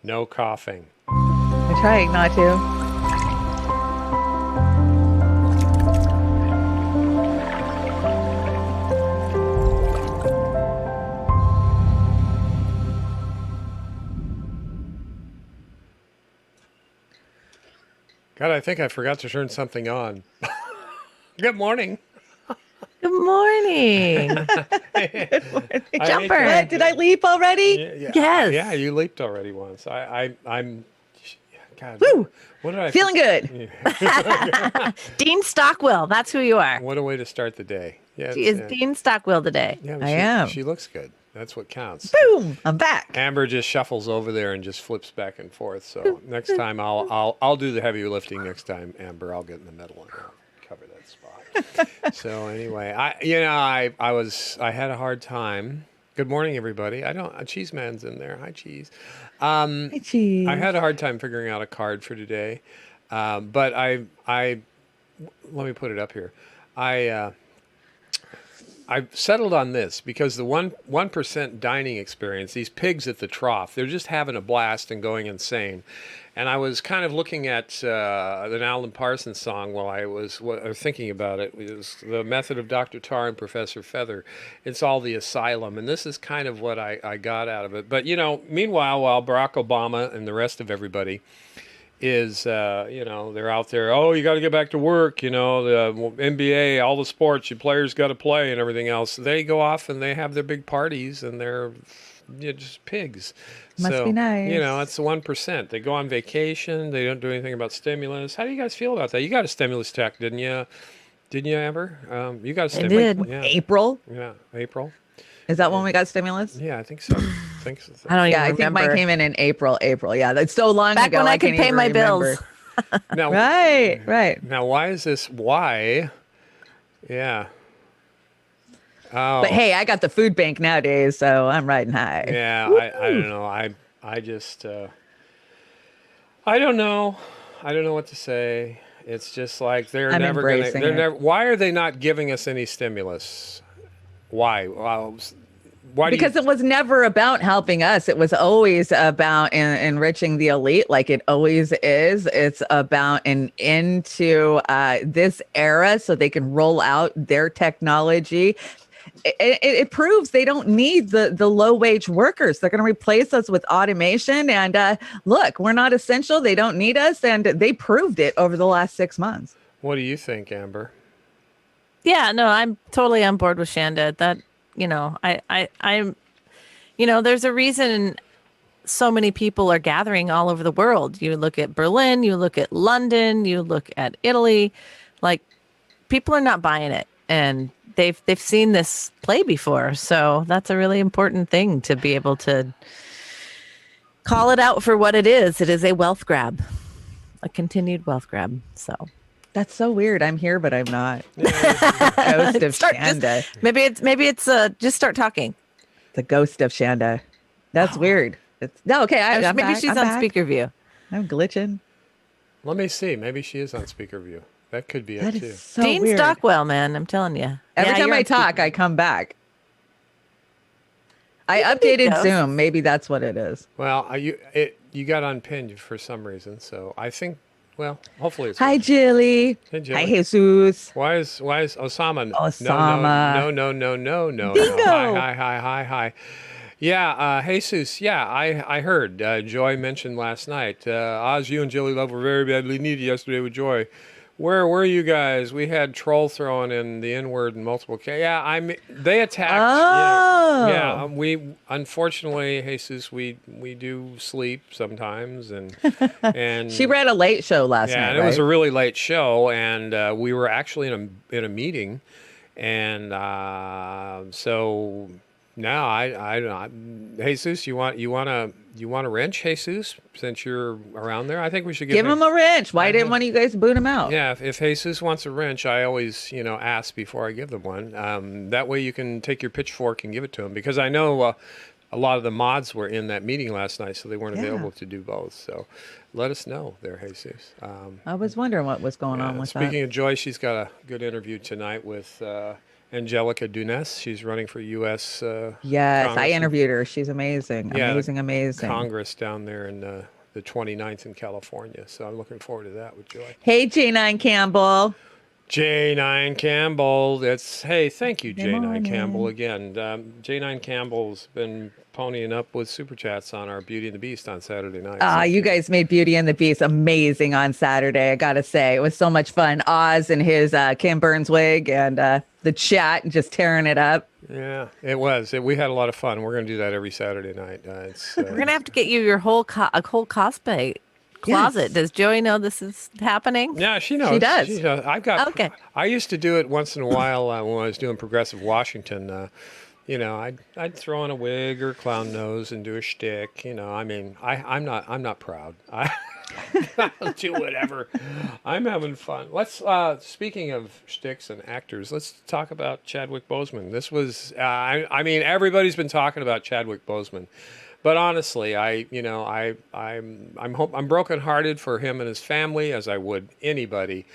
No coughing. I'm trying not to. God, I think I forgot to turn something on. Good morning. Good morning. Good morning. I hate Jumper. What? Did I leap already? Yes. Yeah, you leaped already once. I'm. God, Woo! what did I? Feeling good. Dean Stockwell. That's who you are. What a way to start the day. Yeah, She is Dean Stockwell today. yeah. I am. She looks good. That's what counts. Boom! I'm back. Amber just shuffles over there and just flips back and forth. So next time I'll do the heavy lifting. Next time, Amber, I'll get in the middle and I'll cover that spot. So anyway, I had a hard time. Good morning, everybody. Cheese Man's in there. Hi, Cheese. Hey, cheese. I had a hard time figuring out a card for today, but I let me put it up here. I've settled on this because the 1% dining experience, these pigs at the trough, they're just having a blast and going insane. And I was kind of looking at an Alan Parsons song while I was thinking about it. It was The Method of Dr. Tar and Professor Feather. It's all the asylum. And this is kind of what I got out of it. But, meanwhile, while Barack Obama and the rest of everybody is, they're out there, oh, you got to get back to work, the NBA, all the sports, your players got to play and everything else. They go off and they have their big parties and they're just pigs. Must be nice. It's the 1%. They go on vacation. They don't do anything about stimulus. How do you guys feel about that? You got a stimulus check, didn't you? Didn't you, Amber? You got a stimulus. did. Yeah. April? Yeah, April. Is that when we got stimulus? Yeah, I think so. I don't Yeah, I even think mine remember. came in April. Yeah, that's so long Back ago. when I could can't pay even my remember. bills. Now, Right. Now, why is this? Why? Yeah. Oh. But hey, I got the food bank nowadays, so I'm riding high. Yeah, I don't know. I just I don't know. I don't know what to say. It's just like I'm embracing it. Why are they not giving us any stimulus? Why? Why Because it was never about helping us. It was always about enriching the elite, like it always is. It's about an end to this era so they can roll out their technology. It proves they don't need the low wage workers. They're going to replace us with automation. And look, we're not essential. They don't need us. And they proved it over the last 6 months. What do you think, Amber? Yeah, no, I'm totally on board with Chanda. That, I'm, there's a reason so many people are gathering all over the world. You look at Berlin, you look at London, you look at Italy, like people are not buying it. And they've seen this play before. So that's a really important thing to be able to call it out for what it is. It is a wealth grab, a continued wealth grab. So That's so weird. I'm here, but I'm not. Ghost of Chanda. Maybe it's just start talking. The ghost of Chanda. That's weird. Okay. I'm Maybe back. she's I'm on back. speaker view. I'm glitching. Let me see. Maybe she is on speaker view. That could be That it too. is so Dean weird. Stockwell, man, I'm telling you. Every Yeah, time you're I on talk, speaker I come back. I updated ghost. Zoom. Maybe that's what it is. Well, you got unpinned for some reason, so I think. Well, hopefully it's. Hi, Jilly. Hey, Jilly. Hi, Jesus. Why is Osama? Osama. No. Bingo. Hi. Yeah, Jesus. Yeah, I heard. Joy mentioned last night. Oz, you and Jilly Love were very badly needed yesterday with Joy. Where were you guys? We had troll throwing in the N-word in multiple cases. Yeah, they attacked. Oh. Yeah. We unfortunately, Jesus, we do sleep sometimes, and She read a late show last yeah, night. and it was a right? really late show, and we were actually in a meeting, and so now I Jesus, you want a wrench, Jesus, since you're around there? I think we should Give him a wrench. Why didn't know. one of you guys boot him out? Yeah, if Jesus wants a wrench, I always, ask before I give them one. That way you can take your pitchfork and give it to him, because I know a lot of the mods were in that meeting last night, so they weren't available to do both. So let us know there, Jesus. I was wondering what was going on with Speaking that. of Joy, she's got a good interview tonight with Angelica Dunes. She's running for U.S. Yes, I Congress. interviewed her. She's amazing. Yeah, the Amazing, amazing. Congress down there in the 29th in California. So I'm looking forward to that with joy. Hey, J9 Campbell. J9 Campbell. That's hey, thank you, Good J9 Campbell morning. again. J9 Campbell's been ponying up with super chats on our Beauty and the Beast on Saturday night. So You guys made Beauty and the Beast amazing on Saturday. I gotta say, it was so much fun. Oz and his Kim Burns wig and the chat just tearing it up. yeah, it was. We had a lot of fun. We're going to do that every Saturday night. We're gonna have to get you your a whole cosplay closet. Yes. Does Joey know this is happening? Yeah, she knows. She does. She knows. I've got. Okay. I used to do it once in a while when I was doing Progressive Washington. I'd throw on a wig or clown nose and do a shtick. I mean, I'm not proud. I'll do whatever. I'm having fun. Let's. Speaking of shticks and actors, let's talk about Chadwick Boseman. This was. I mean, everybody's been talking about Chadwick Boseman. But honestly, I'm brokenhearted for him and his family, as I would anybody.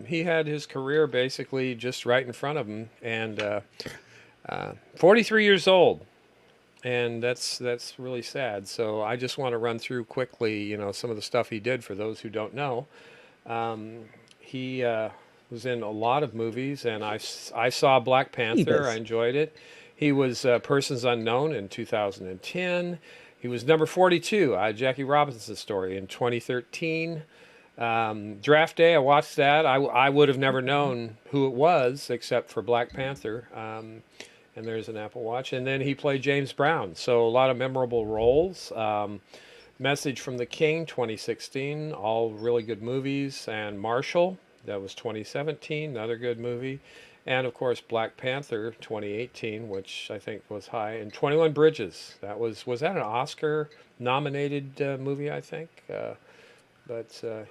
He had his career basically just right in front of him, and 43 years old, and that's really sad. So I just want to run through quickly, some of the stuff he did for those who don't know. He was in a lot of movies, and I saw Black Panther. I enjoyed it. He was Persons Unknown in 2010. He was number 42, Jackie Robinson's story in 2013. Draft Day, I watched that. I would have never known who it was except for Black Panther. And there's an Apple Watch. And then he played James Brown. So a lot of memorable roles. Message from the King, 2016. All really good movies. And Marshall, that was 2017. Another good movie. And of course, Black Panther 2018, which I think was high, and 21 Bridges. Was that an Oscar nominated movie? I think,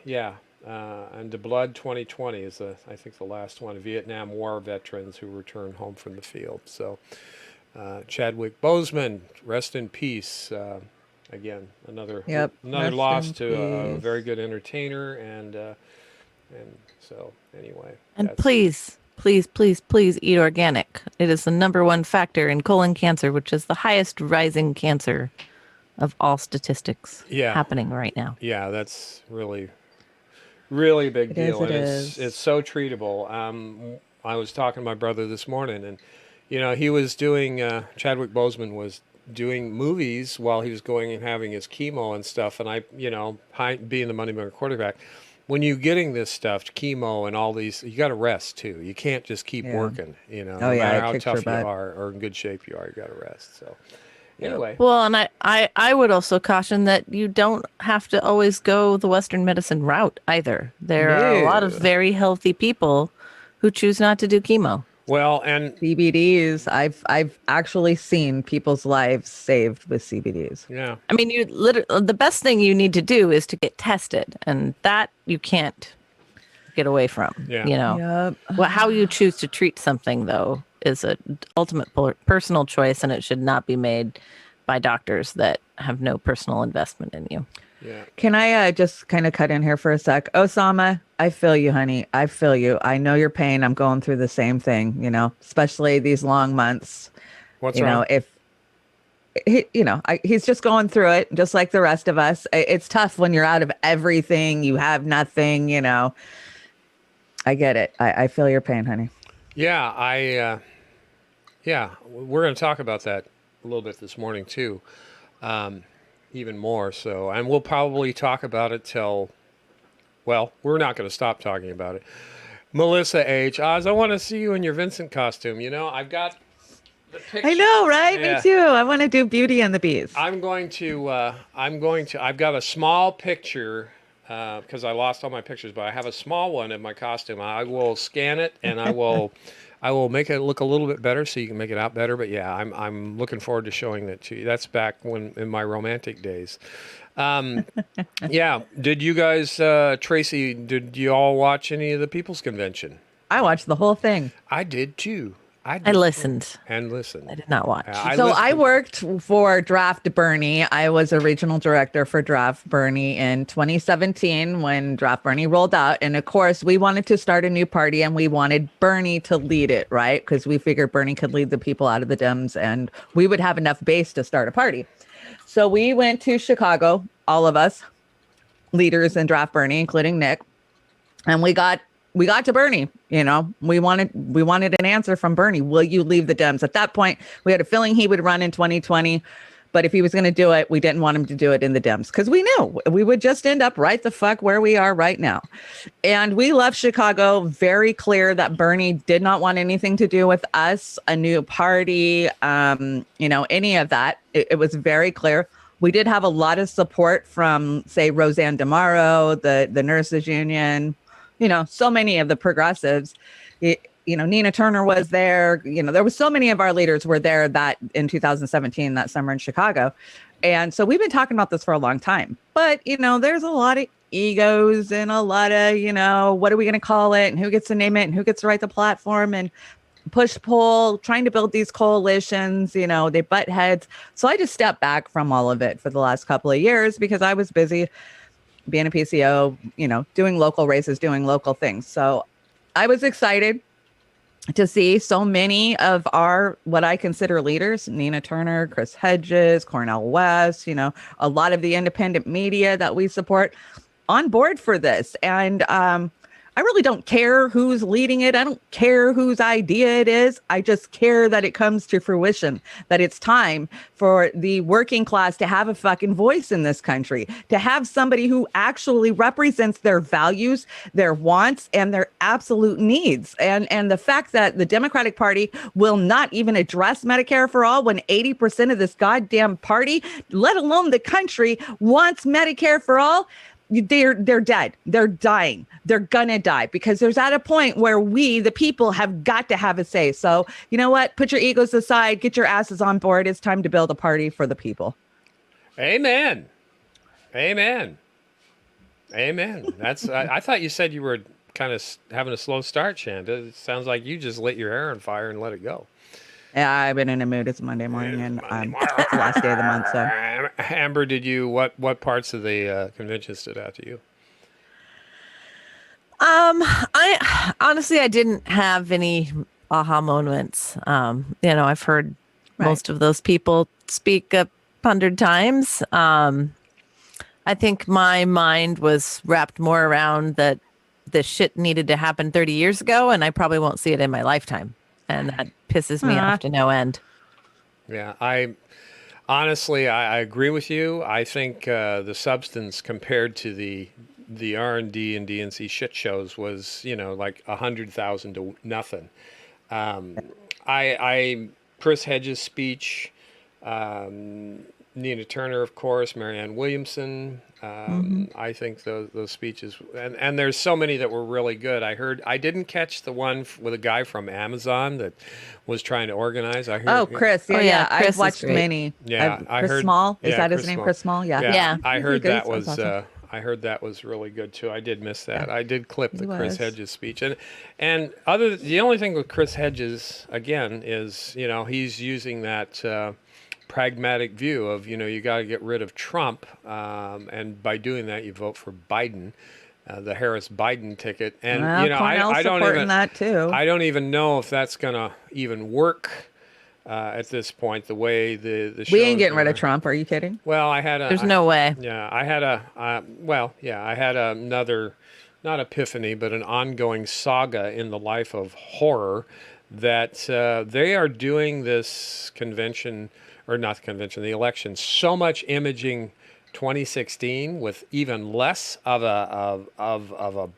yeah. And The Blood 2020 is I think the last one. Vietnam War veterans who returned home from the field. So Chadwick Boseman, rest in peace. Again, another Rest loss in to a peace. very good entertainer, and so anyway. And please, please, please, please eat organic. It is the number one factor in colon cancer, which is the highest rising cancer of all statistics happening right now. Yeah, that's really a big deal. It is. It's so treatable. I was talking to my brother this morning, and he was doing Chadwick Boseman was doing movies while he was going and having his chemo and stuff. And I, being the Moneymaker quarterback, when you're getting this stuff, chemo and all these, you got to rest too. You can't just keep working. No matter how tough you are or in good shape you are, you got to rest. So anyway. Well, and I would also caution that you don't have to always go the Western medicine route either. There are a lot of very healthy people who choose not to do chemo. Well, and CBDs, I've actually seen people's lives saved with CBDs. Yeah. I mean, the best thing you need to do is to get tested, and that you can't get away from. Yep. How you choose to treat something, though, is an ultimate personal choice, and it should not be made by doctors that have no personal investment in you. Yeah. Can I just kind of cut in here for a sec? Osama, I feel you, honey. I feel you. I know your pain. I'm going through the same thing, especially these long months. What's wrong? He's just going through it just like the rest of us. It's tough when you're out of everything. You have nothing, I get it. I feel your pain, honey. Yeah, we're going to talk about that a little bit this morning too. Even more so. And we'll probably talk about it we're not going to stop talking about it. Melissa H. Oz, I want to see you in your Vincent costume. I've got the picture. I know, right? Yeah. Me too. I want to do Beauty and the Beast. I've got a small picture because I lost all my pictures, but I have a small one of my costume. I will scan it and I will make it look a little bit better so you can make it out better. But yeah, I'm looking forward to showing that to you. That's back in my romantic days. Yeah. Did you guys, Tracy, did you all watch any of the People's Convention? I watched the whole thing. I did too. I did too. listened. And I listened. did not watch. So listened. I worked for Draft Bernie. I was a regional director for Draft Bernie in 2017 when Draft Bernie rolled out. And of course, we wanted to start a new party and we wanted Bernie to lead it, right? Because we figured Bernie could lead the people out of the Dems and we would have enough base to start a party. So we went to Chicago, all of us leaders in Draft Bernie, including Nick, and we got to Bernie. You know, we wanted an answer from Bernie. Will you leave the Dems? At that point, we had a feeling he would run in 2020. But if he was going to do it, we didn't want him to do it in the Dems because we knew we would just end up right the fuck where we are right now. And we left Chicago very clear that Bernie did not want anything to do with us, a new party, any of that. It was very clear. We did have a lot of support from, say, Roseanne DeMauro, the nurses union, so many of the progressives. Nina Turner was there. There was so many of our leaders were there that in 2017, that summer in Chicago. And so we've been talking about this for a long time. But, there's a lot of egos and a lot of, what are we going to call it and who gets to name it and who gets to write the platform and push pull, trying to build these coalitions, they butt heads. So I just stepped back from all of it for the last couple of years because I was busy being a PCO, doing local races, doing local things. So I was excited to see so many of our, what I consider leaders, Nina Turner, Chris Hedges, Cornel West, a lot of the independent media that we support on board for this. And I really don't care who's leading it. I don't care whose idea it is. I just care that it comes to fruition, that it's time for the working class to have a fucking voice in this country, to have somebody who actually represents their values, their wants, and their absolute needs. And the fact that the Democratic Party will not even address Medicare for all when 80% of this goddamn party, let alone the country, wants Medicare for all, they're dead. They're dying. They're gonna die because there's at a point where we, the people, have got to have a say. So you know what? Put your egos aside. Get your asses on board. It's time to build a party for the people. Amen. Amen. Amen. That's. I thought you said you were kind of having a slow start, Chanda. It sounds like you just lit your hair on fire and let it go. Yeah, I've been in a mood. It's Monday morning, and it's the last day of the month. So, Amber, what parts of the convention stood out to you? I honestly, I didn't have any aha moments. I've heard most of those people speak 100 times. I think my mind was wrapped more around that this shit needed to happen 30 years ago, and I probably won't see it in my lifetime. And that pisses me off to no end. Yeah, I agree with you. I think the substance compared to the R&D and DNC shit shows was, like 100,000 to nothing. Chris Hedges' speech, Nina Turner, of course, Marianne Williamson. I think those speeches, and there's so many that were really good. I didn't catch the one with a guy from Amazon that was trying to organize. I heard. Chris. Yeah. Chris I've watched many. Yeah, I Chris heard. Small. Is that his Chris name? Small. Chris Small. Yeah. Yeah. I heard that was. Awesome. I heard that was really good too. I did miss that. Yeah. I did clip the Chris was. Hedges speech, and the only thing with Chris Hedges again is he's using that pragmatic view of you got to get rid of Trump, and by doing that you vote for Biden, the Harris Biden ticket, and I don't even that too. I don't even know if that's gonna even work. At this point, the way the we ain't getting rid of Trump. Are you kidding? Well, There's no way. Yeah, I had another, not epiphany, but an ongoing saga in the life of horror that they are doing this convention, or not the convention, the election, so much imaging 2016 with even less of a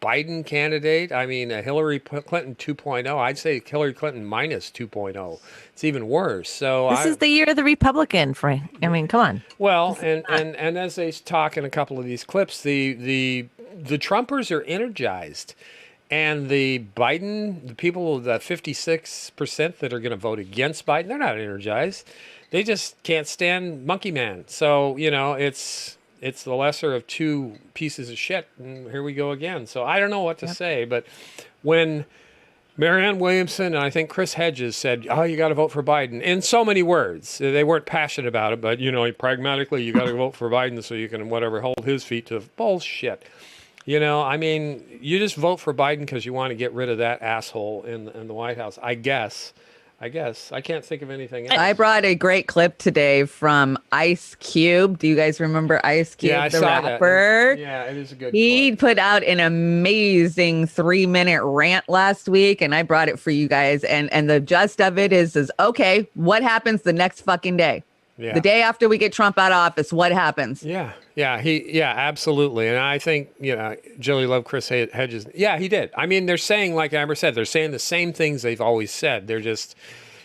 Biden candidate. I mean, a Hillary Clinton 2.0. I'd say Hillary Clinton minus 2.0. It's even worse. So this is the year of the Republican, Frank. I mean, come on. Well, and as they talk in a couple of these clips, the Trumpers are energized, and the people, the 56% that are going to vote against Biden, they're not energized. They just can't stand Monkey Man. So it's the lesser of two pieces of shit, and here we go again. So I don't know what to say, but when Marianne Williamson and I think Chris Hedges said, "Oh, you got to vote for Biden." In so many words, they weren't passionate about it, but pragmatically, you got to vote for Biden so you can whatever hold his feet to bullshit. I mean, you just vote for Biden because you want to get rid of that asshole in the White House. I guess. I can't think of anything else. I brought a great clip today from Ice Cube. Do you guys remember Ice Cube, Yeah, I the saw rapper? that. Yeah, it is a good He clip. put out an amazing 3-minute rant last week, and I brought it for you guys. And the gist of it is okay, what happens the next fucking day? Yeah. The day after we get Trump out of office, what happens? Yeah, absolutely. And I think, Joey loved Chris Hedges. Yeah, he did. I mean, they're saying, like Amber said, they're saying the same things they've always said. They're just...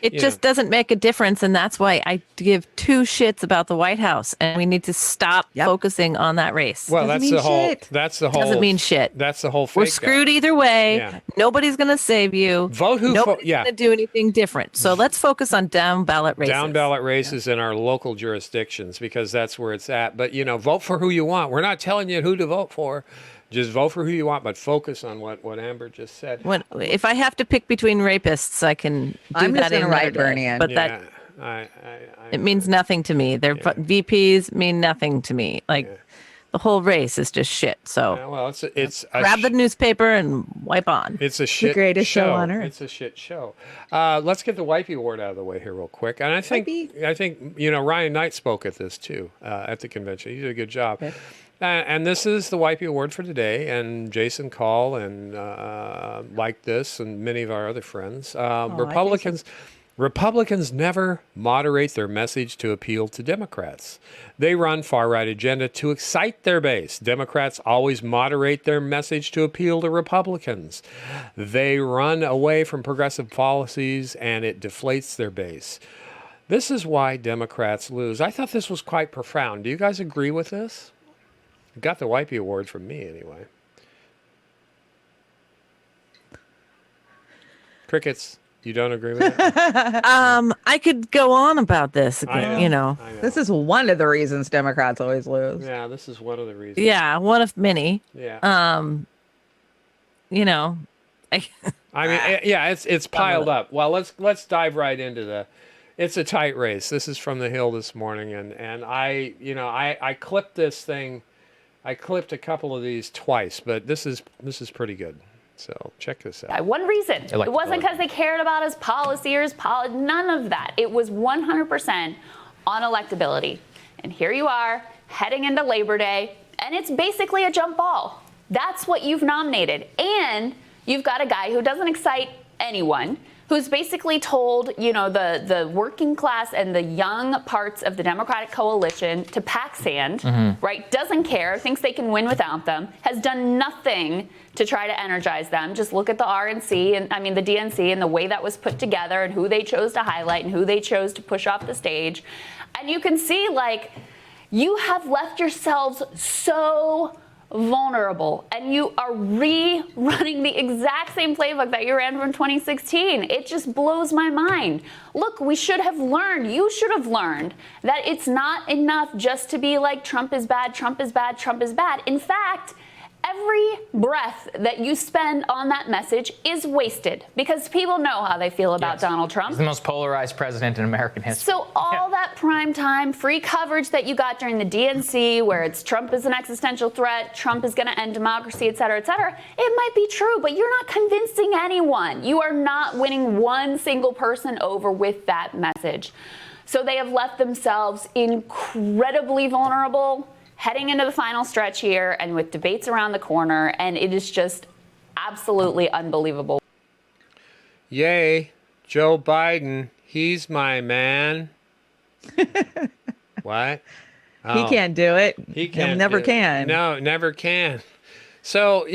It just doesn't make a difference, and that's why I give two shits about the White House, and we need to stop focusing on that race. Well, Doesn't mean shit. Doesn't mean shit. That's the whole. We're screwed either way. Yeah. Nobody's going to save you. Vote who? Nobody's going to do anything different. So let's focus on down ballot races. Down ballot races in our local jurisdictions because that's where it's at. But vote for who you want. We're not telling you who to vote for. Just vote for who you want, but focus on what Amber just said. If I have to pick between rapists, I can do I'm that just gonna in write another Bernie day. in. But Yeah, it means nothing to me. Their VPs mean nothing to me. The whole race is just shit. So well, it's grab the newspaper and wipe on. It's a shit greatest show on earth. It's a shit show. Let's get the Wipey Award out of the way here real quick. And I think Ryan Knight spoke at this too at the convention. He did a good job. Okay. And this is the Wipey Award for today. And Jason Call and like this and many of our other friends. Republicans never moderate their message to appeal to Democrats. They run far-right agenda to excite their base. Democrats always moderate their message to appeal to Republicans. They run away from progressive policies and it deflates their base. This is why Democrats lose. I thought this was quite profound. Do you guys agree with this? Got the Wipey Award from me anyway. Crickets. You don't agree with that? I could go on about this again, I know. This is one of the reasons Democrats always lose. Yeah, this is one of the reasons. Yeah, one of many. Yeah. I mean, it's piled up. Well, let's dive right into it's a tight race. This is from the Hill this morning, and I clipped this thing. I clipped a couple of these twice, but this is pretty good. So check this out. One reason. It wasn't because they cared about his policy or his none of that. It was 100% on electability. And here you are heading into Labor Day, and it's basically a jump ball. That's what you've nominated. And you've got a guy who doesn't excite anyone, who's basically told, the working class and the young parts of the Democratic coalition to pack sand, right? Doesn't care, thinks they can win without them, has done nothing to try to energize them. Just look at the the DNC and the way that was put together and who they chose to highlight and who they chose to push off the stage. And you can see, you have left yourselves so vulnerable, and you are rerunning the exact same playbook that you ran from 2016. It just blows my mind. Look, you should have learned that it's not enough just to be like Trump is bad, Trump is bad, Trump is bad. In fact, every breath that you spend on that message is wasted because people know how they feel about Donald Trump. He's the most polarized president in American history. So all that prime time, free coverage that you got during the DNC, where it's Trump is an existential threat, Trump is going to end democracy, et cetera, it might be true, but you're not convincing anyone. You are not winning one single person over with that message. So they have left themselves incredibly vulnerable heading into the final stretch here and with debates around the corner, and it is just absolutely unbelievable. Yay, Joe Biden, he's my man. What? He can't do it. He can't. He never can. No, never can. So,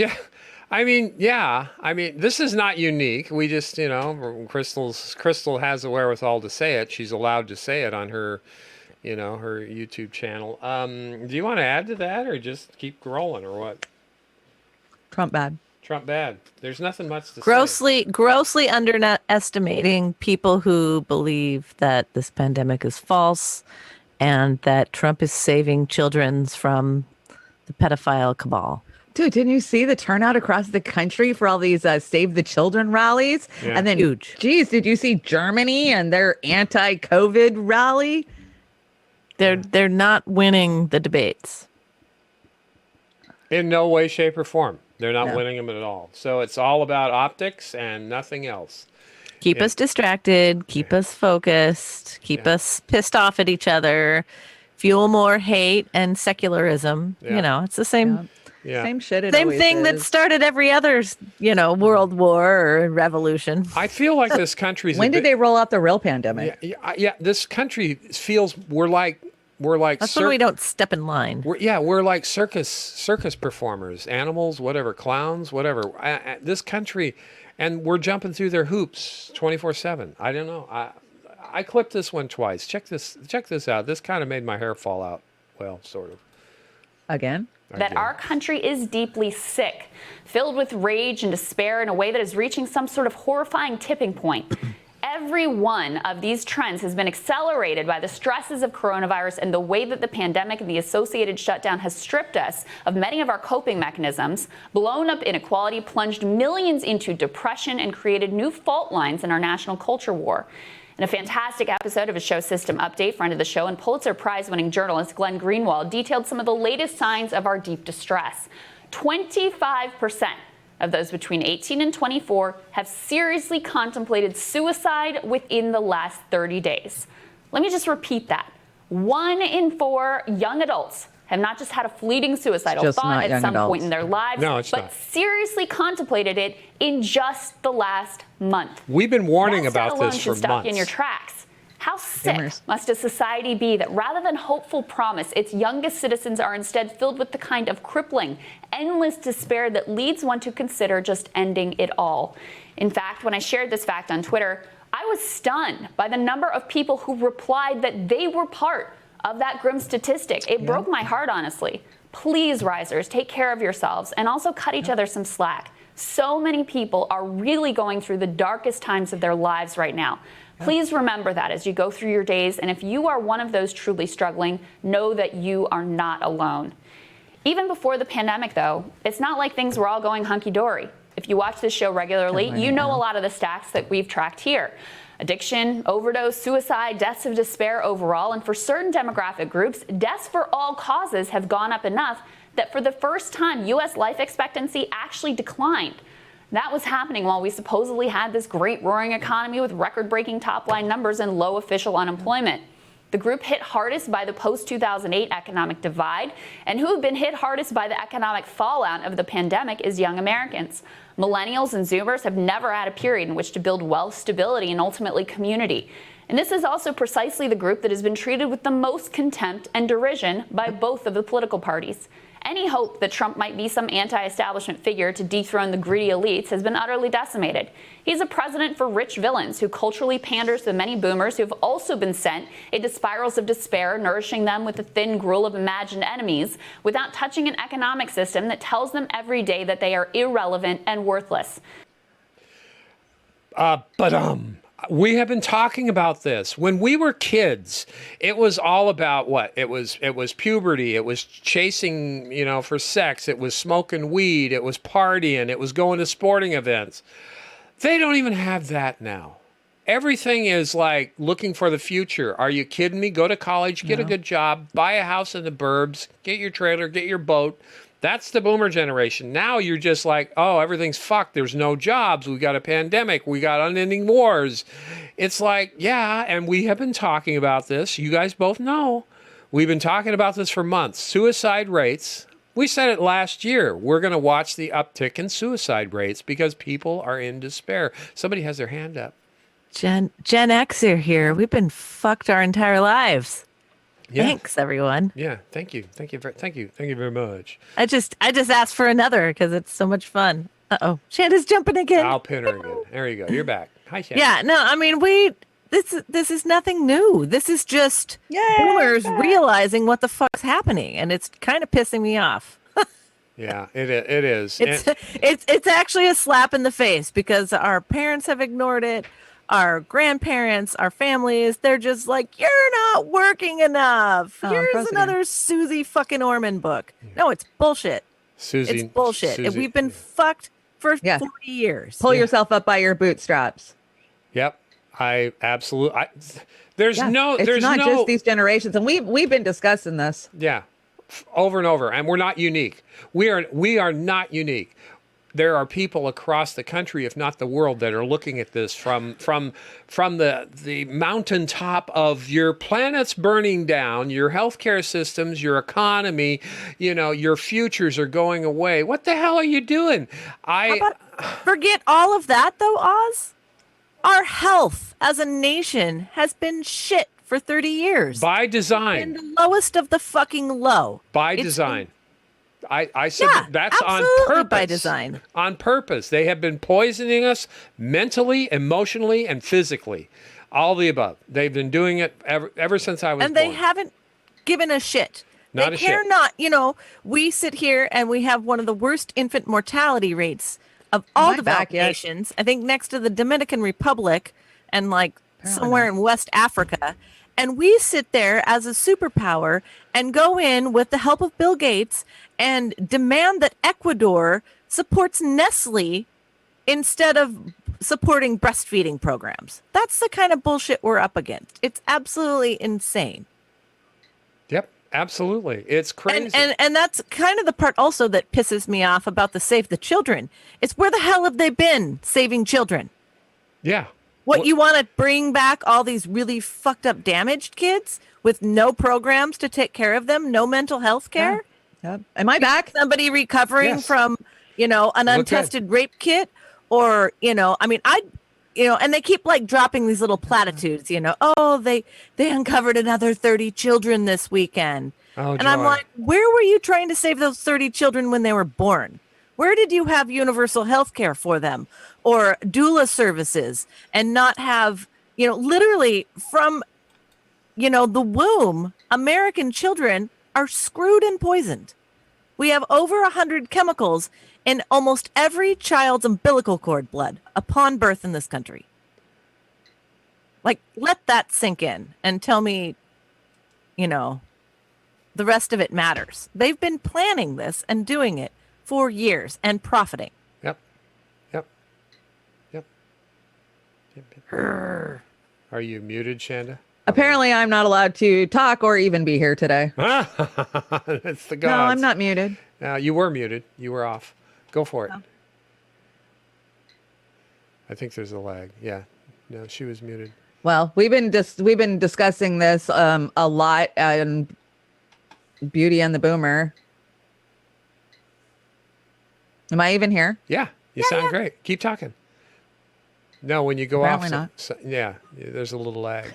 this is not unique. We just, Crystal has the wherewithal to say it. She's allowed to say it on her her YouTube channel. Do you want to add to that or just keep rolling or what? Trump bad. Trump bad. There's nothing much to say. Grossly underestimating people who believe that this pandemic is false and that Trump is saving children from the pedophile cabal. Dude, didn't you see the turnout across the country for all these Save the Children rallies? Yeah. And then, Huge. geez, did you see Germany and their anti-COVID rally? They're not winning the debates. In no way, shape, or form. They're not No. winning them at all. So it's all about optics and nothing else. Keep us distracted, keep us focused, keep us pissed off at each other, fuel more hate and secularism. Yeah. You know, it's the same Yeah. Same shit. It same always thing that is. started every other, world war or revolution. I feel like this country's. When did they roll out the real pandemic? Yeah. This country feels we're like That's when we don't step in line. we're like circus performers, animals, whatever, clowns, whatever. This country, and we're jumping through their hoops 24/7. I don't know. I clipped this one twice. Check this out. This kind of made my hair fall out. Well, sort of. Again? That our country is deeply sick, filled with rage and despair in a way that is reaching some sort of horrifying tipping point. Every one of these trends has been accelerated by the stresses of coronavirus and the way that the pandemic and the associated shutdown has stripped us of many of our coping mechanisms, blown up inequality, plunged millions into depression, and created new fault lines in our national culture war. In a fantastic episode of a show system update, friend of the show and Pulitzer Prize-winning journalist Glenn Greenwald detailed some of the latest signs of our deep distress. 25% of those between 18 and 24 have seriously contemplated suicide within the last 30 days. Let me just repeat that. 1 in 4 young adults have not just had a fleeting suicidal Just thought not at young some point adults. in their lives, No, it's but not. seriously contemplated it in just the last month. We've been warning That about stat alone this should for stop you in your months. tracks. How sick Boomers. must a society be that rather than hopeful promise, its youngest citizens are instead filled with the kind of crippling, endless despair that leads one to consider just ending it all? In fact, when I shared this fact on Twitter, I was stunned by the number of people who replied that they were part of that grim statistic. It broke my heart, honestly. Please, risers, take care of yourselves and also cut each other some slack. So many people are really going through the darkest times of their lives right now. Please remember that as you go through your days, and if you are one of those truly struggling, know that you are not alone. Even before the pandemic, though, it's not like things were all going hunky-dory. If you watch this show regularly, you know a lot of the stats that we've tracked here. Addiction, overdose, suicide, deaths of despair overall, and for certain demographic groups, deaths for all causes have gone up enough that for the first time, U.S. life expectancy actually declined. That was happening while we supposedly had this great roaring economy with record-breaking top-line numbers and low official unemployment. The group hit hardest by the post-2008 economic divide, and who have been hit hardest by the economic fallout of the pandemic is young Americans. Millennials and Zoomers have never had a period in which to build wealth, stability, and ultimately community. And this is also precisely the group that has been treated with the most contempt and derision by both of the political parties. Any hope that Trump might be some anti-establishment figure to dethrone the greedy elites has been utterly decimated. He's a president for rich villains who culturally panders to many boomers who have also been sent into spirals of despair, nourishing them with the thin gruel of imagined enemies, without touching an economic system that tells them every day that they are irrelevant and worthless. We have been talking about this. When we were kids, it was all about what? It was puberty. It was chasing, for sex. It was smoking weed. It was partying. It was going to sporting events. They don't even have that now. Everything is like looking for the future. Are you kidding me? Go to college, get a good job, buy a house in the burbs, get your trailer, get your boat. That's the boomer generation. Now you're just like, oh, everything's fucked. There's no jobs. We got a pandemic. We got unending wars. It's like, yeah, and we have been talking about this. You guys both know. We've been talking about this for months. Suicide rates. We said it last year. We're going to watch the uptick in suicide rates because people are in despair. Somebody has their hand up. Gen X are here. We've been fucked our entire lives. Yeah. Thanks, everyone. Yeah, thank you. Thank you very much. I just asked for another because it's so much fun. Uh-oh. Shanda's jumping again. I'll pin her again. There you go. You're back. Hi, Shannon. Yeah, no, I mean, this is nothing new. This is just boomers realizing what the fuck's happening, and it's kind of pissing me off. Yeah, it is. It's actually a slap in the face because our parents have ignored it. Our grandparents, our families, they're just like, you're not working enough. Here's another Susie fucking Orman book. No, it's bullshit. Susie, It's bullshit. Susie, We've been fucked for Yeah. 40 years. Pull yourself up by your bootstraps. Yep. I absolutely. There's Yeah, no. it's There's not no. just these generations, and we've been discussing this. Yeah, over and over, and we're not unique. We are not unique. There are people across the country, if not the world, that are looking at this from the mountaintop of your planet's burning down, your healthcare systems, your economy, your futures are going away. What the hell are you doing? Forget all of that, though, Oz. Our health as a nation has been shit for 30 years. By And design. the lowest of the fucking low. By It's design. I said Yeah, that's on absolutely purpose. by design. On purpose. They have been poisoning us mentally, emotionally, and physically. All the above. They've been doing it ever since I was And born. they haven't given a shit. Not they a care shit. not. We sit here and we have one of the worst infant mortality rates of all Am I developed back yet? nations. I think next to the Dominican Republic and Apparently somewhere not. in West Africa. And we sit there as a superpower and go in with the help of Bill Gates and demand that Ecuador supports Nestle instead of supporting breastfeeding programs. That's the kind of bullshit we're up against. It's absolutely insane. Yep, absolutely. It's crazy. And that's kind of the part also that pisses me off about the Save the Children. It's where the hell have they been saving children? yeah. What, you want to bring back all these really fucked up damaged kids with no programs to take care of them, no mental health care? Yep. Am I back? Somebody recovering Yes. from, an untested rape kit or, and they keep dropping these little platitudes, they uncovered another 30 children this weekend. Oh, And I'm joy. like, where were you trying to save those 30 children when they were born? Where did you have universal health care for them or doula services and not have, literally from, the womb, American children are screwed and poisoned. We have over 100 chemicals in almost every child's umbilical cord blood upon birth in this country. Let that sink in and tell me, the rest of it matters. They've been planning this and doing it for years and profiting. Yep. Yep. Yep. Yep. Yep. Are you muted, Chanda? Apparently, I'm not allowed to talk or even be here today. It's the gods. No, I'm not muted. You were muted. You were off. Go for it. Oh. I think there's a lag. Yeah. No, she was muted. Well, we've been discussing this a lot on Beauty and the Boomer. Am I even here? Yeah. You sound great. Keep talking. No, when you go Apparently off. not. Yeah. There's a little lag.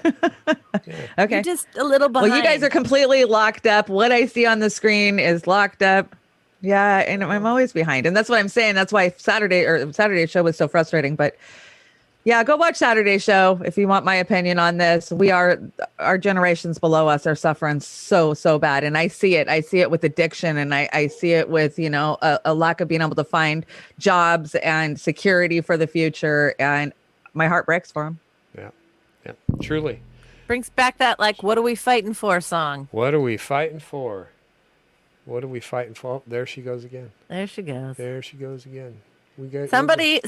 Okay. You're just a little behind. Well, you guys are completely locked up. What I see on the screen is locked up. Yeah, and I'm always behind. And that's what I'm saying. That's why Saturday show was so frustrating. But yeah, go watch Saturday show if you want my opinion on this. Our generations below us are suffering so bad. And I see it. I see it with addiction, and I see it with, a lack of being able to find jobs and security for the future. And my heart breaks for them. Yeah. Yeah. Truly. Brings back that what are we fighting for song. What are we fighting for? What are we fighting for? Oh, there she goes again. There she goes. There she goes again. We got Somebody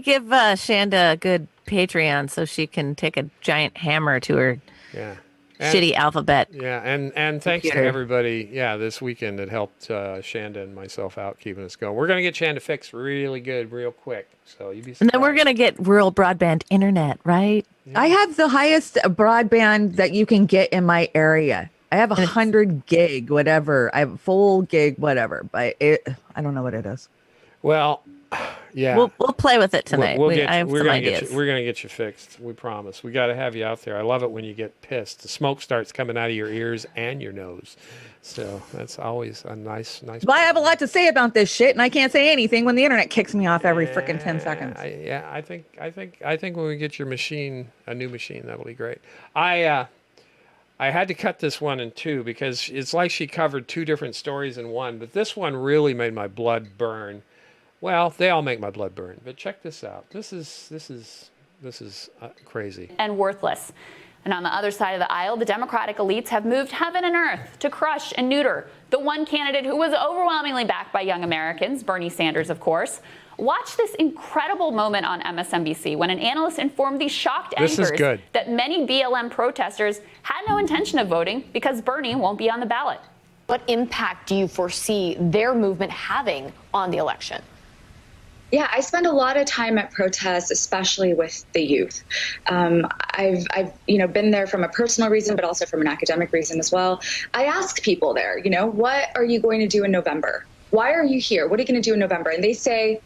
give Shanda a good Patreon so she can take a giant hammer to her Yeah. shitty alphabet. Yeah, and thanks to Computer. everybody. This weekend that helped Chanda and myself out keeping us going. We're gonna get Chanda fixed really good, real quick. So you'd be surprised. And then we're gonna get rural broadband internet, right? I have the highest broadband that you can get in my area. I have 100 gig, whatever. I have full gig, whatever. But I don't know what it is. Well, yeah. We'll play with it tonight. I have we're some gonna ideas. get you, we're gonna get you fixed. We promise. We got to have you out there. I love it when you get pissed. The smoke starts coming out of your ears and your nose. So that's always a nice. Well, I have a lot to say about this shit, and I can't say anything when the internet kicks me off every freaking 10 seconds. I think when we get your machine, a new machine, that'll be great. I had to cut this one in two because it's like she covered two different stories in one, but this one really made my blood burn. Well, they all make my blood burn, but check this out. This is crazy. And worthless. And on the other side of the aisle, the Democratic elites have moved heaven and earth to crush and neuter the one candidate who was overwhelmingly backed by young Americans, Bernie Sanders, of course. Watch this incredible moment on MSNBC when an analyst informed these shocked anchors that many BLM protesters had no intention of voting because Bernie won't be on the ballot. What impact do you foresee their movement having on the election? Yeah, I spend a lot of time at protests, especially with the youth. I've been there from a personal reason, but also from an academic reason as well. I ask people there, what are you going to do in November? Why are you here? What are you going to do in November? And they say,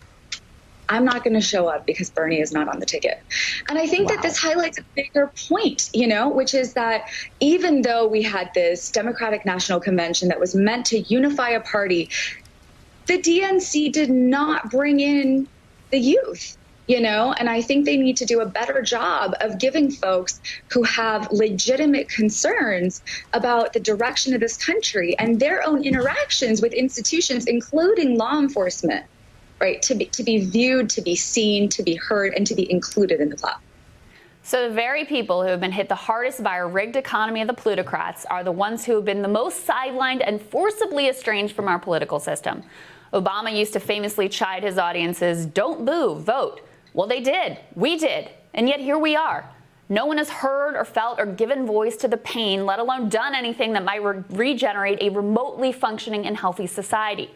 I'm not going to show up because Bernie is not on the ticket. And I think that this highlights a bigger point, which is that even though we had this Democratic National Convention that was meant to unify a party, the DNC did not bring in the youth, and I think they need to do a better job of giving folks who have legitimate concerns about the direction of this country and their own interactions with institutions, including law enforcement, right, to be viewed, to be seen, to be heard, and to be included in the platform. So the very people who have been hit the hardest by a rigged economy of the plutocrats are the ones who have been the most sidelined and forcibly estranged from our political system. Obama used to famously chide his audiences, don't boo, vote. Well, they did. We did. And yet here we are. No one has heard or felt or given voice to the pain, let alone done anything that might regenerate a remotely functioning and healthy society.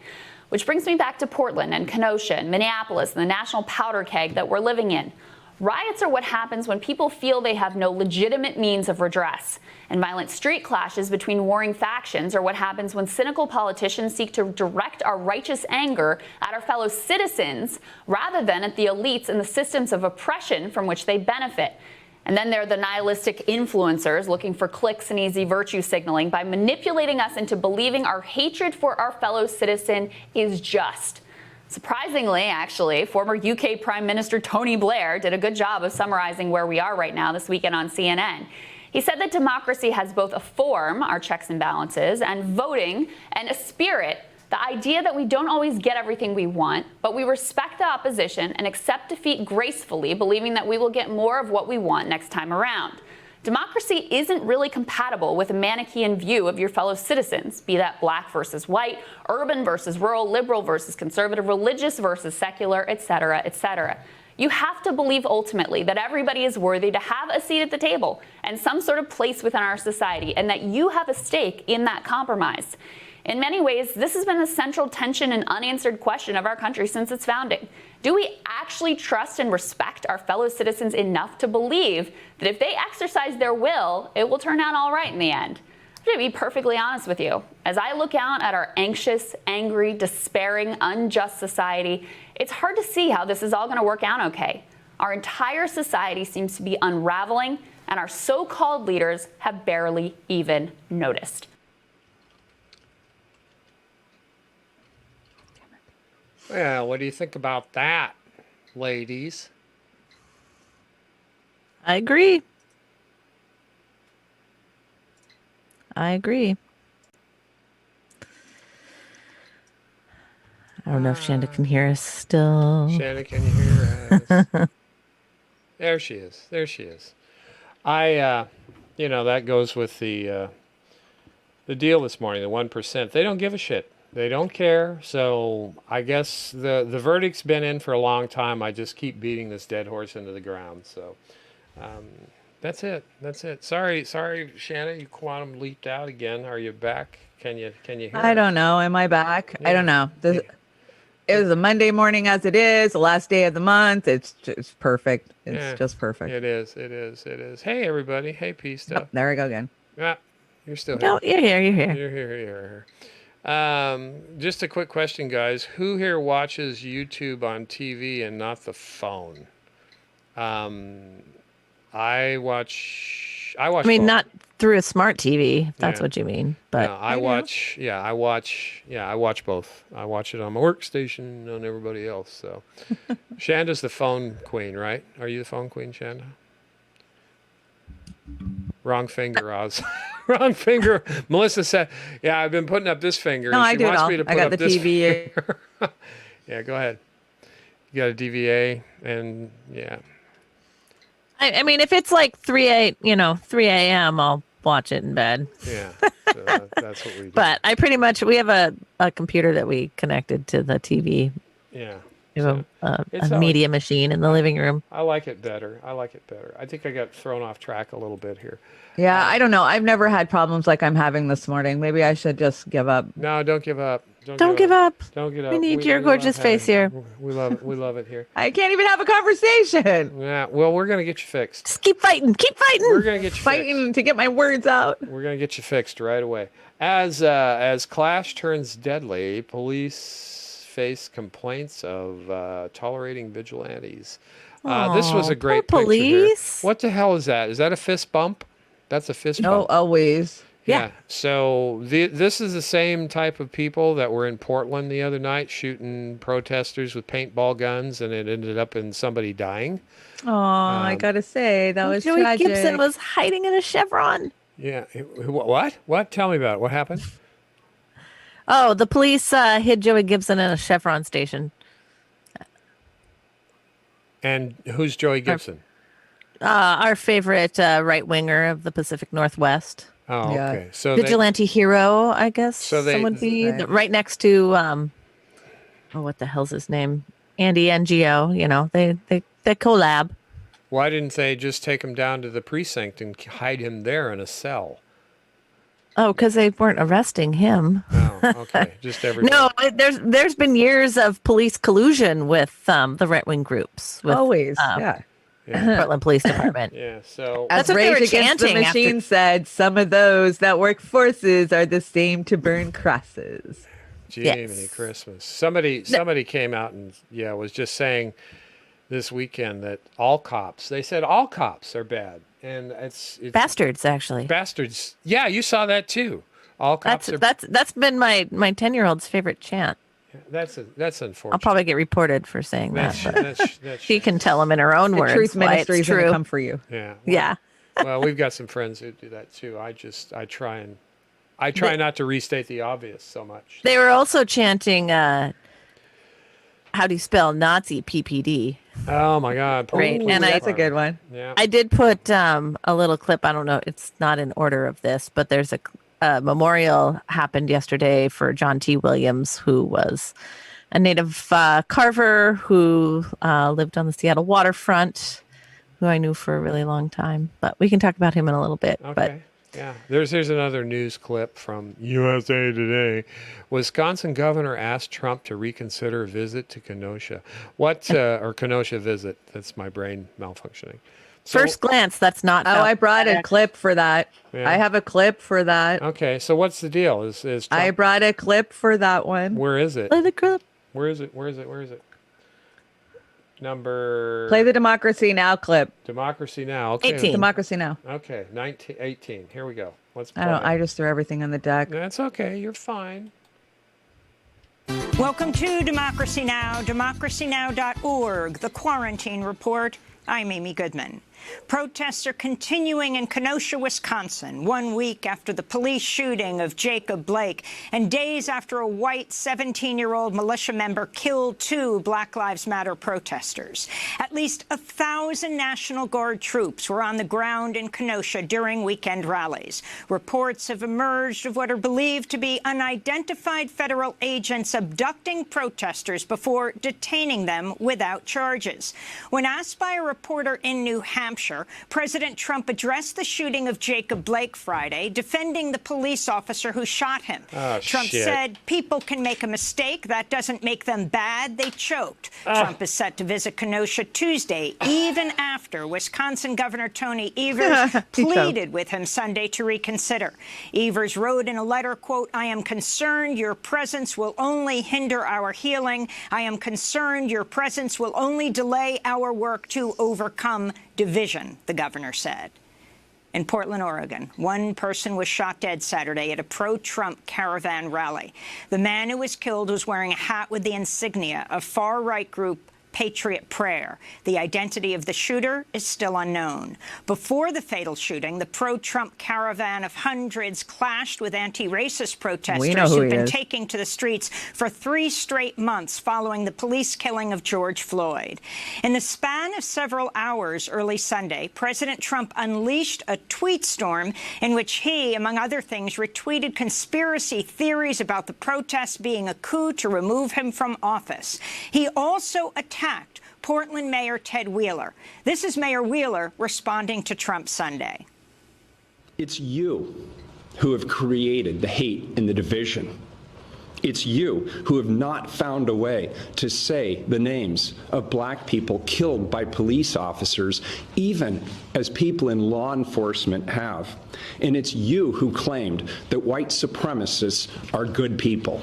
Which brings me back to Portland and Kenosha and Minneapolis and the national powder keg that we're living in. Riots are what happens when people feel they have no legitimate means of redress. And violent street clashes between warring factions are what happens when cynical politicians seek to direct our righteous anger at our fellow citizens rather than at the elites and the systems of oppression from which they benefit. And then there are the nihilistic influencers looking for clicks and easy virtue signaling by manipulating us into believing our hatred for our fellow citizen is just. Surprisingly, actually, former UK Prime Minister Tony Blair did a good job of summarizing where we are right now this weekend on CNN. He said that democracy has both a form, our checks and balances, and voting, and a spirit, the idea that we don't always get everything we want, but we respect the opposition and accept defeat gracefully, believing that we will get more of what we want next time around. Democracy isn't really compatible with a Manichaean view of your fellow citizens, be that black versus white, urban versus rural, liberal versus conservative, religious versus secular, etc., etc. You have to believe ultimately that everybody is worthy to have a seat at the table and some sort of place within our society, and that you have a stake in that compromise. In many ways, this has been the central tension and unanswered question of our country since its founding. Do we actually trust and respect our fellow citizens enough to believe that if they exercise their will, it will turn out all right in the end? I'm going to be perfectly honest with you. As I look out at our anxious, angry, despairing, unjust society, it's hard to see how this is all going to work out okay. Our entire society seems to be unraveling, and our so-called leaders have barely even noticed. Well, what do you think about that, ladies? I agree. I agree. I don't know if Chanda can hear us still. Chanda, can you hear us? There she is. There she is. That goes with the deal this morning, the 1%. They don't give a shit. They don't care. So I guess the verdict's been in for a long time. I just keep beating this dead horse into the ground. So that's it. That's it. Sorry, Shanna, you quantum leaped out again. Are you back? Can you hear I us? don't know. Am I back? Yeah. I don't know. It was a Monday morning as it is, the last day of the month. It's just perfect. It's just perfect. It is. Hey, everybody. Hey, Pista. Oh, there we go again. Yeah, you're still here. No, you're here. You're here. You're here. Just a quick question, guys. Who here watches YouTube on TV and not the phone? I watch. I mean, both. not through a smart TV, if that's Yeah. what you mean. But No, I watch both. I watch it on my workstation and on everybody else. So, Shanda's the phone queen, right? Are you the phone queen, Chanda? Wrong finger, Oz. Wrong finger. Melissa said, "Yeah, I've been putting up this finger." No, and I she do it wants all. me to put I got up the this TVA. finger. Yeah, go ahead. You got a DVA, and yeah. I mean, if it's like 3 a.m., I'll watch it in bed. Yeah, so that's what we do. But I pretty much, we have a computer that we connected to the TV. Yeah. We have It's a always- media machine in the living room. I like it better. I think I got thrown off track a little bit here. Yeah, I don't know. I've never had problems like I'm having this morning. Maybe I should just give up. No, don't give up. Don't give up. Don't give up. We need your love gorgeous face here. We love it. We love it here. I can't even have a conversation. Yeah. Well, we're gonna get you fixed. Just keep fighting. Keep fighting. We're gonna get you Fighting to get my words out. fixed. We're gonna get you fixed right away. As clash turns deadly, police face complaints of tolerating vigilantes. This was a great poor picture here. police. What the hell is that? Is that a fist bump? That's a fist No, bump. always. Yeah. So this is the same type of people that were in Portland the other night shooting protesters with paintball guns, and it ended up in somebody dying. Oh, I gotta say that was Joey tragic. Gibson was hiding in a chevron. Yeah. What? What? Tell me about it. What happened? Oh, the police hid Joey Gibson in a chevron station. And who's Joey Gibson? Our favorite right winger of the Pacific Northwest. Oh, Yeah. okay. So Vigilante hero, I guess. So some would be Right. right next to what the hell's his name? Andy NGO. You know, they collab. why didn't they just take him down to the precinct and hide him there in a cell? Oh, because they weren't arresting him. Oh, okay. Just everybody. No, there's been years of police collusion with the right wing groups. With, Always. Yeah. Portland Police Department. Yeah. So That's As what they were Rage Against the chanting after- Machine said, some of those that work forces are the same to burn crosses. Jiminy Yes. Christmas. Somebody came out and was just saying this weekend that they said all cops are bad, and it's Bastards, actually. bastards. Yeah, you saw that too. All cops are. That's been my 10-year-old's favorite chant. That's unfortunate. I'll probably get reported for saying that. But she That's can tell them in her own The words truth why ministry it's is going to true. come for you. yeah. Yeah. Well, we've got some friends who do that too. I try not to restate the obvious so much. They were also chanting, how do you spell Nazi PPD? Oh my God! poor Right, police and That's a department. good one. Yeah. I did put a little clip. I don't know. It's not in order of this, but there's a memorial happened yesterday for John T. Williams, who was a native carver who lived on the Seattle waterfront, who I knew for a really long time. But we can talk about him in a little bit. But Okay. Yeah. Here's another news clip from USA Today. Wisconsin governor asked Trump to reconsider a visit to Kenosha. Or Kenosha visit. That's my brain malfunctioning. So- first glance, that's not. Oh, I brought a clip for that. Yeah. I have a clip for that. Okay. So what's the deal? Is Trump, I brought a clip for that one. where is it? Play the clip. Where is it? Where is it? Where is it? Number. Play the Democracy Now clip. Democracy Now. Okay. 18. Democracy Now. Okay. 18. Here we go. Let's play. I don't. I just threw everything on the deck. That's okay. You're fine. Welcome to Democracy Now!, democracynow.org, the Quarantine Report. I'm Amy Goodman. Protests are continuing in Kenosha, Wisconsin, 1 week after the police shooting of Jacob Blake and days after a white 17-year-old militia member killed 2 Black Lives Matter protesters. At least 1,000 National Guard troops were on the ground in Kenosha during weekend rallies. Reports have emerged of what are believed to be unidentified federal agents abducting protesters before detaining them without charges. When asked by a reporter in New Hampshire, President Trump addressed the shooting of Jacob Blake Friday, defending the police officer who shot him. Oh, Trump shit. said people can make a mistake. That doesn't make them bad. They choked. Trump is set to visit Kenosha Tuesday, even after Wisconsin Governor Tony Evers pleaded with him Sunday to reconsider. Evers wrote in a letter, quote, "I am concerned your presence will only hinder our healing. I am concerned your presence will only delay our work to overcome division," the governor said. In Portland, Oregon, 1 person was shot dead Saturday at a pro-Trump caravan rally. The man who was killed was wearing a hat with the insignia of far-right group Patriot Prayer. The identity of the shooter is still unknown. Before the fatal shooting, the pro-Trump caravan of hundreds clashed with anti-racist protesters who've been taking to the streets for 3 straight months following the police killing of George Floyd. In the span of several hours early Sunday, President Trump unleashed a tweet storm in which he, among other things, retweeted conspiracy theories about the protests being a coup to remove him from office. He also attacked Portland Mayor Ted Wheeler. This is Mayor Wheeler responding to Trump Sunday. It's you who have created the hate and the division. It's you who have not found a way to say the names of black people killed by police officers, even as people in law enforcement have. And it's you who claimed that white supremacists are good people.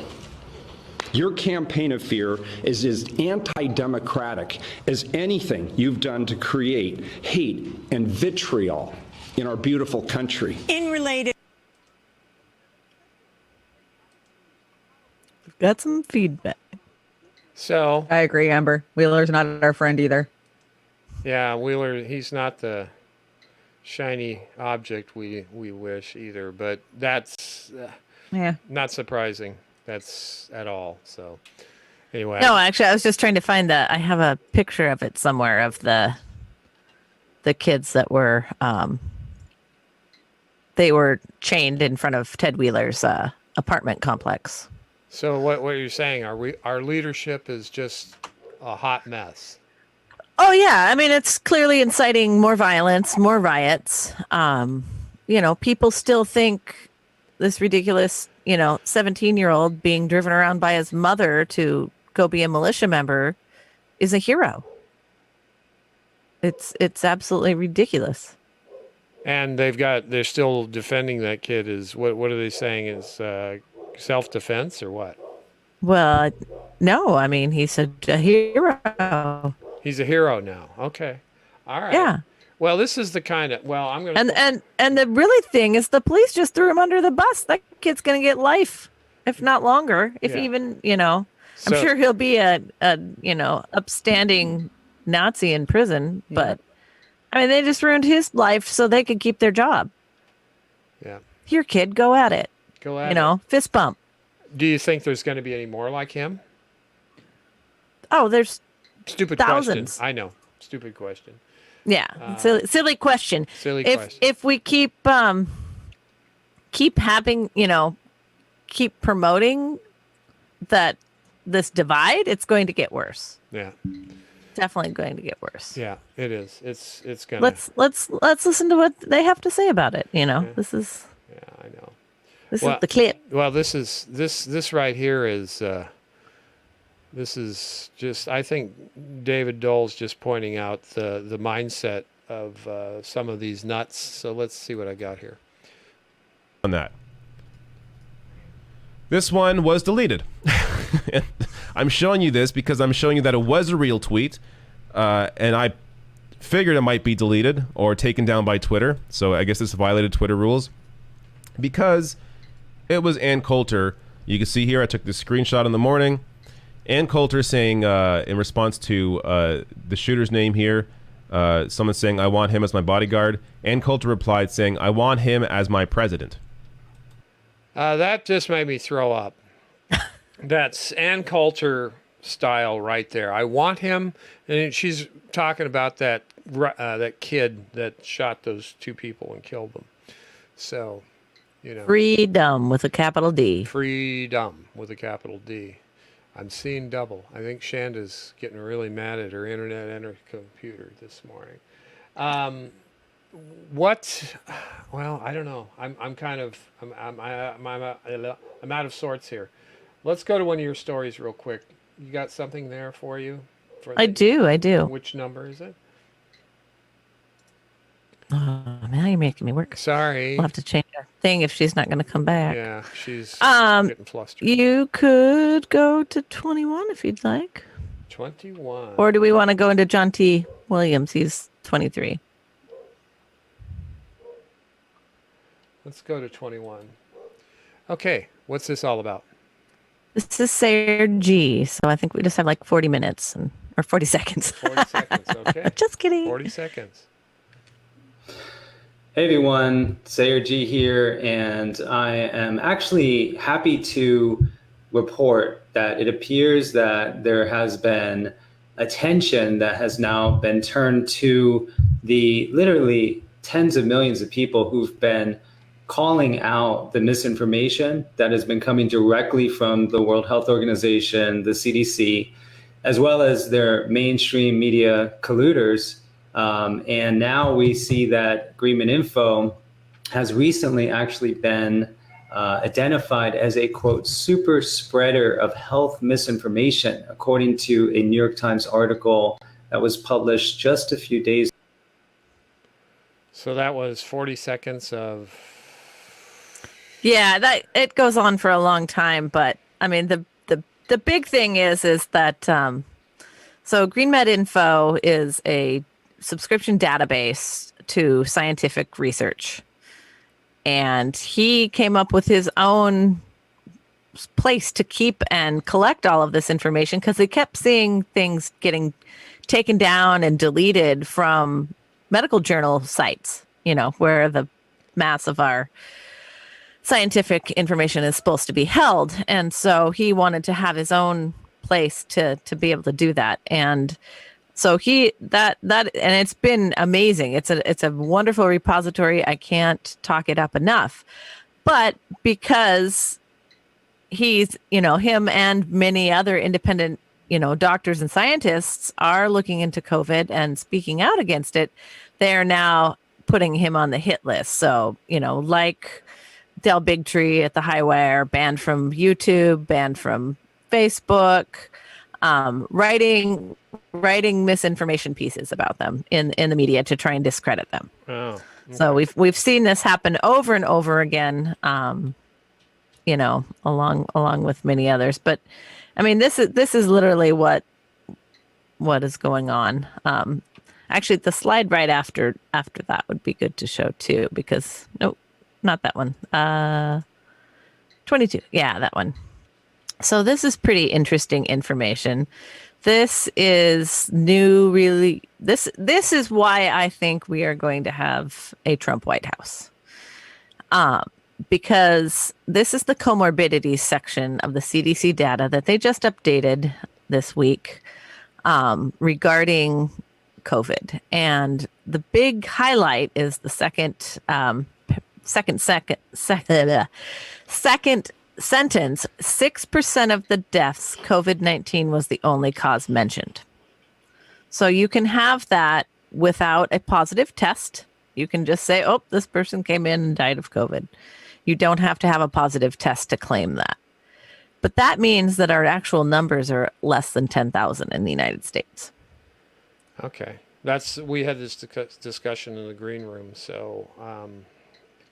Your campaign of fear is as anti-democratic as anything you've done to create hate and vitriol in our beautiful country. In related Got some feedback. So I agree, Amber. Wheeler's not our friend either. yeah, Wheeler, he's not the shiny object we wish either, but that's Yeah. not surprising. That's at all. So anyway. No, actually, I was just trying to find that. I have a picture of it somewhere of the kids that were they were chained in front of Ted Wheeler's apartment complex. So what you're saying, our leadership is just a hot mess. Oh yeah, I mean it's clearly inciting more violence, more riots. People still think this ridiculous, 17-year-old being driven around by his mother to go be a militia member is a hero. It's absolutely ridiculous. And they're still defending that kid. Is what are they saying is self-defense or what? Well, no, I mean he's a hero. He's a hero now. Okay, all right. Yeah. Well, this is the kind of I'm gonna and the really thing is the police just threw him under the bus. That kid's gonna get life, if not longer. If even I'm sure he'll be a upstanding Nazi in prison, but I mean they just ruined his life so they could keep their job. Yeah. Here, kid, go at it. Go at it. Fist bump. Do you think there's going to be any more like him? Oh, there's stupid thousands. question. I know. Stupid question. Yeah. Silly question. Silly question. If we keep having, keep promoting this divide, it's going to get worse. Yeah. Definitely going to get worse. Yeah, it is. It's going to. Let's listen to what they have to say about it. This is. Yeah, I know. This is the clip. Well, this right here is this is just, I think David Dole's just pointing out the mindset of some of these nuts. So let's see what I got here. On that. This one was deleted. I'm showing you this because I'm showing you that it was a real tweet, and I figured it might be deleted or taken down by Twitter. So I guess this violated Twitter rules because it was Ann Coulter. You can see here I took this screenshot in the morning. Ann Coulter saying in response to the shooter's name here, someone saying, "I want him as my bodyguard." Ann Coulter replied saying, "I want him as my president." That just made me throw up. That's Ann Coulter style right there. I want him, and she's talking about that kid that shot those 2 people and killed them. So, freedom with a capital D. Freedom with a capital D. I'm seeing double. I think Chanda's getting really mad at her internet and her computer this morning. Well, I don't know. I'm out of sorts here. Let's go to one of your stories real quick. You got something there for you? I do. Which number is it? Oh, now you're making me work. Sorry. We'll have to change our thing if she's not going to come back. Yeah, she's getting flustered. You could go to 21 if you'd like. 21. Or do we want to go into John T. Williams? He's 23. Let's go to 21. Okay, what's this all about? This is Sayer G, so I think we just have like 40 minutes, and or 40 seconds. 40 seconds, okay. Just kidding. 40 seconds. Hey everyone, Sayer G here, and I am actually happy to report that it appears that there has been attention that has now been turned to the literally tens of millions of people who've been calling out the misinformation that has been coming directly from the World Health Organization, the CDC, as well as their mainstream media colluders. And now we see that Agreement Info has recently actually been identified as a, quote, super spreader of health misinformation, according to a New York Times article that was published just a few days. So that was 40 seconds of... Yeah, that it goes on for a long time, but I mean the big thing is that so GreenMed Info is a subscription database to scientific research. And he came up with his own place to keep and collect all of this information because he kept seeing things getting taken down and deleted from medical journal sites, you know, where the mass of our scientific information is supposed to be held. And so he wanted to have his own place to be able to do that. And so and it's been amazing. It's a wonderful repository. I can't talk it up enough. But because he's, you know, him and many other independent, you know, doctors and scientists are looking into COVID and speaking out against it, they're now putting him on the hit list. So, you know, like Del Bigtree at the Highwire, banned from YouTube, banned from Facebook, writing misinformation pieces about them in the media to try and discredit them. Oh, okay. So we've seen this happen over and over again, you know, along with many others. But I mean, this is literally what is going on. Actually, the slide right after that would be good to show too, because nope, not that one. 22, yeah, that one. So this is pretty interesting information. This is new, really. This is why I think we are going to have a Trump White House. Because this is the comorbidities section of the CDC data that they just updated this week regarding COVID. And the big highlight is the second sentence, 6% of the deaths, COVID-19 was the only cause mentioned. So you can have that without a positive test. You can just say, oh, this person came in and died of COVID. You don't have to have a positive test to claim that. But that means that our actual numbers are less than 10,000 in the United States. Okay. We had this discussion in the green room, so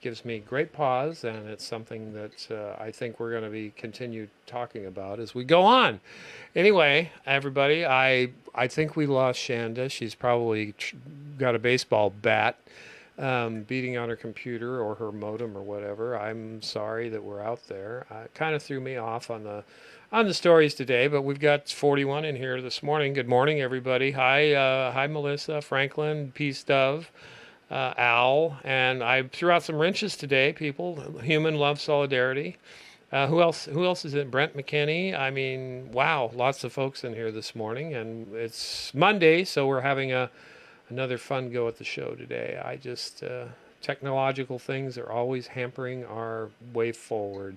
gives me great pause, and it's something that I think we're going to be continued talking about as we go on. Anyway, everybody, I think we lost Chanda. She's probably got a baseball bat beating on her computer or her modem or whatever. I'm sorry that we're out there. It kind of threw me off on the stories today, but we've got 41 in here this morning. Good morning, everybody. Hi, Melissa, Franklin, Peace Dove. Al, and I threw out some wrenches today, people. Human love, solidarity. Who else is in? Brent McKinney. I mean, wow, lots of folks in here this morning, and it's Monday, so we're having another fun go at the show today. Technological things are always hampering our way forward.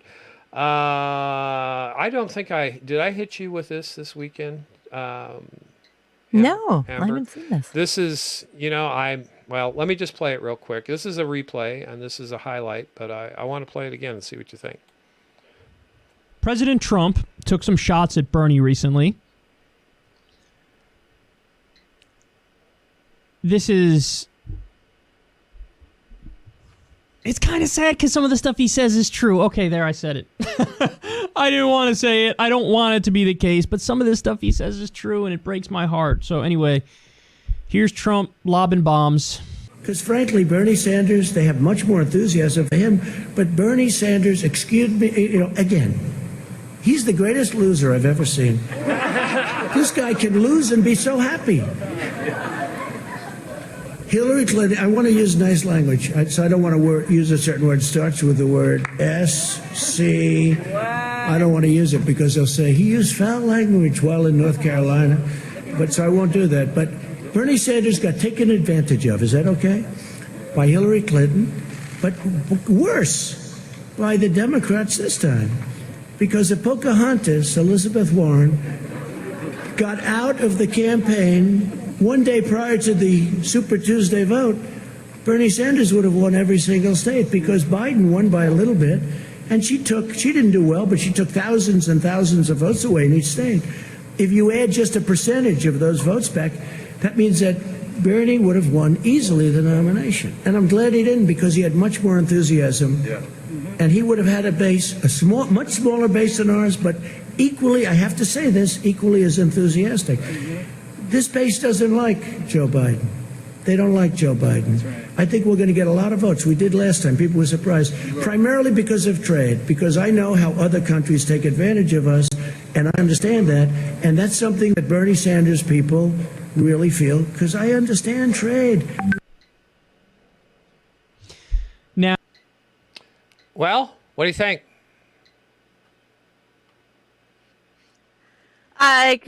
I don't think did I hit you with this weekend? No, Amber? I haven't seen this. This is, well, let me just play it real quick. This is a replay, and this is a highlight, but I want to play it again and see what you think. President Trump took some shots at Bernie recently. It's kind of sad because some of the stuff he says is true. Okay, there, I said it. I didn't want to say it. I don't want it to be the case, but some of this stuff he says is true, and it breaks my heart. So anyway, here's Trump lobbing bombs. Because frankly, Bernie Sanders, they have much more enthusiasm for him. But Bernie Sanders, excuse me, again, he's the greatest loser I've ever seen. This guy can lose and be so happy. Hillary Clinton, I want to use nice language, so I don't want to use a certain word. It starts with the word S-C. I don't want to use it because they'll say he used foul language while in North Carolina. But so I won't do that. But Bernie Sanders got taken advantage of. Is that okay? By Hillary Clinton. But worse, by the Democrats this time. Because the Pocahontas, Elizabeth Warren, got out of the campaign one day prior to the Super Tuesday vote. Bernie Sanders would have won every single state because Biden won by a little bit. And she didn't do well, but she took thousands and thousands of votes away in each state. If you add just a percentage of those votes back, that means that Bernie would have won easily the nomination. And I'm glad he didn't because he had much more enthusiasm. Yeah. And he would have had a base, much smaller base than ours, but equally, I have to say this, equally as enthusiastic. This base doesn't like Joe Biden. They don't like Joe Biden. Right. I think we're going to get a lot of votes. We did last time. People were surprised, primarily because of trade, because I know how other countries take advantage of us, and I understand that. And that's something that Bernie Sanders people really feel, because I understand trade. Now, well, what do you think? I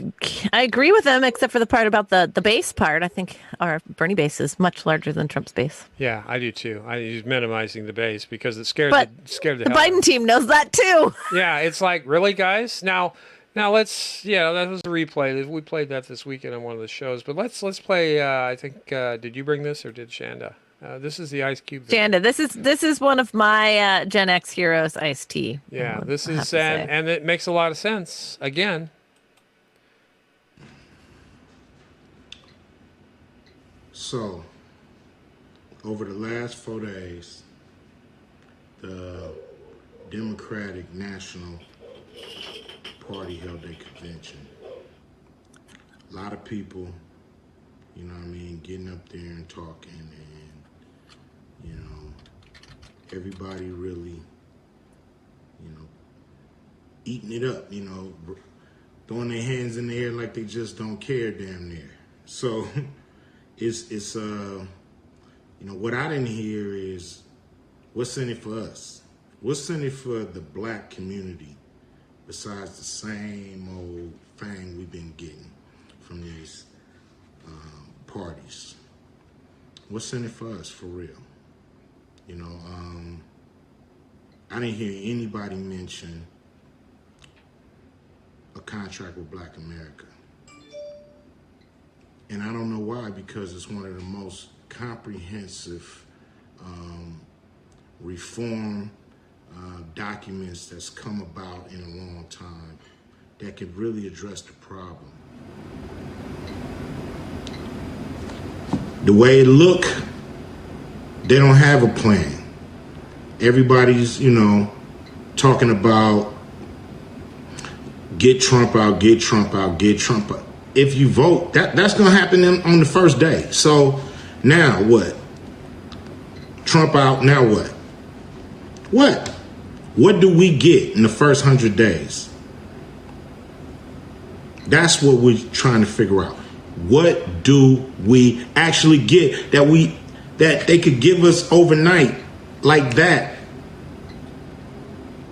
agree with him, except for the part about the base part. I think our Bernie base is much larger than Trump's base. Yeah, I do too. He's minimizing the base because it scared But the the Biden team knows that too. Yeah, it's like, really, guys? Now let's, that was a replay. We played that this weekend on one of the shows. But let's play, I think, did you bring this or did Chanda? This is the Ice Cube video. Chanda, this is one of my Gen X heroes, Ice-T. Yeah, this is, and it makes a lot of sense. Again. So, over the last 4 days, the Democratic National Party held their convention. A lot of people, getting up there and talking, and, everybody really, eating it up, throwing their hands in the air like they just don't care damn near. So, it's what I didn't hear is what's in it for us? What's in it for the black community besides the same old thing we've been getting from these parties? What's in it for us, for real? I didn't hear anybody mention a contract with Black America. And I don't know why, because it's one of the most comprehensive reform documents that's come about in a long time that could really address the problem. The way it look, they don't have a plan. Everybody's, talking about get Trump out, get Trump out, get Trump out. If you vote, that's going to happen on the first day. So now what? Trump out, now what? What do we get in the first 100 days? That's what we're trying to figure out. What do we actually get that they could give us overnight like that?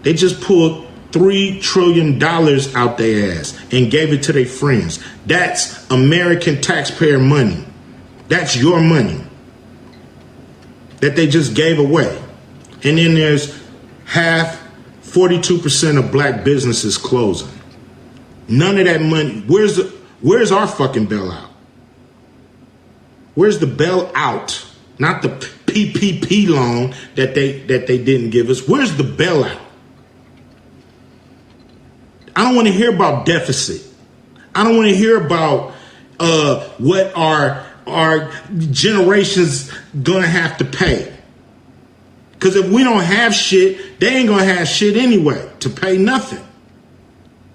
They just pulled $3 trillion out their ass and gave it to their friends. That's American taxpayer money. That's your money that they just gave away. And then there's 42% of black businesses closing. None of that money. Where's our fucking bailout? Where's the bailout? Not the PPP loan that they didn't give us. Where's the bailout? I don't want to hear about deficit. I don't want to hear about what our generations gonna have to pay. Because if we don't have shit, they ain't gonna have shit anyway to pay nothing.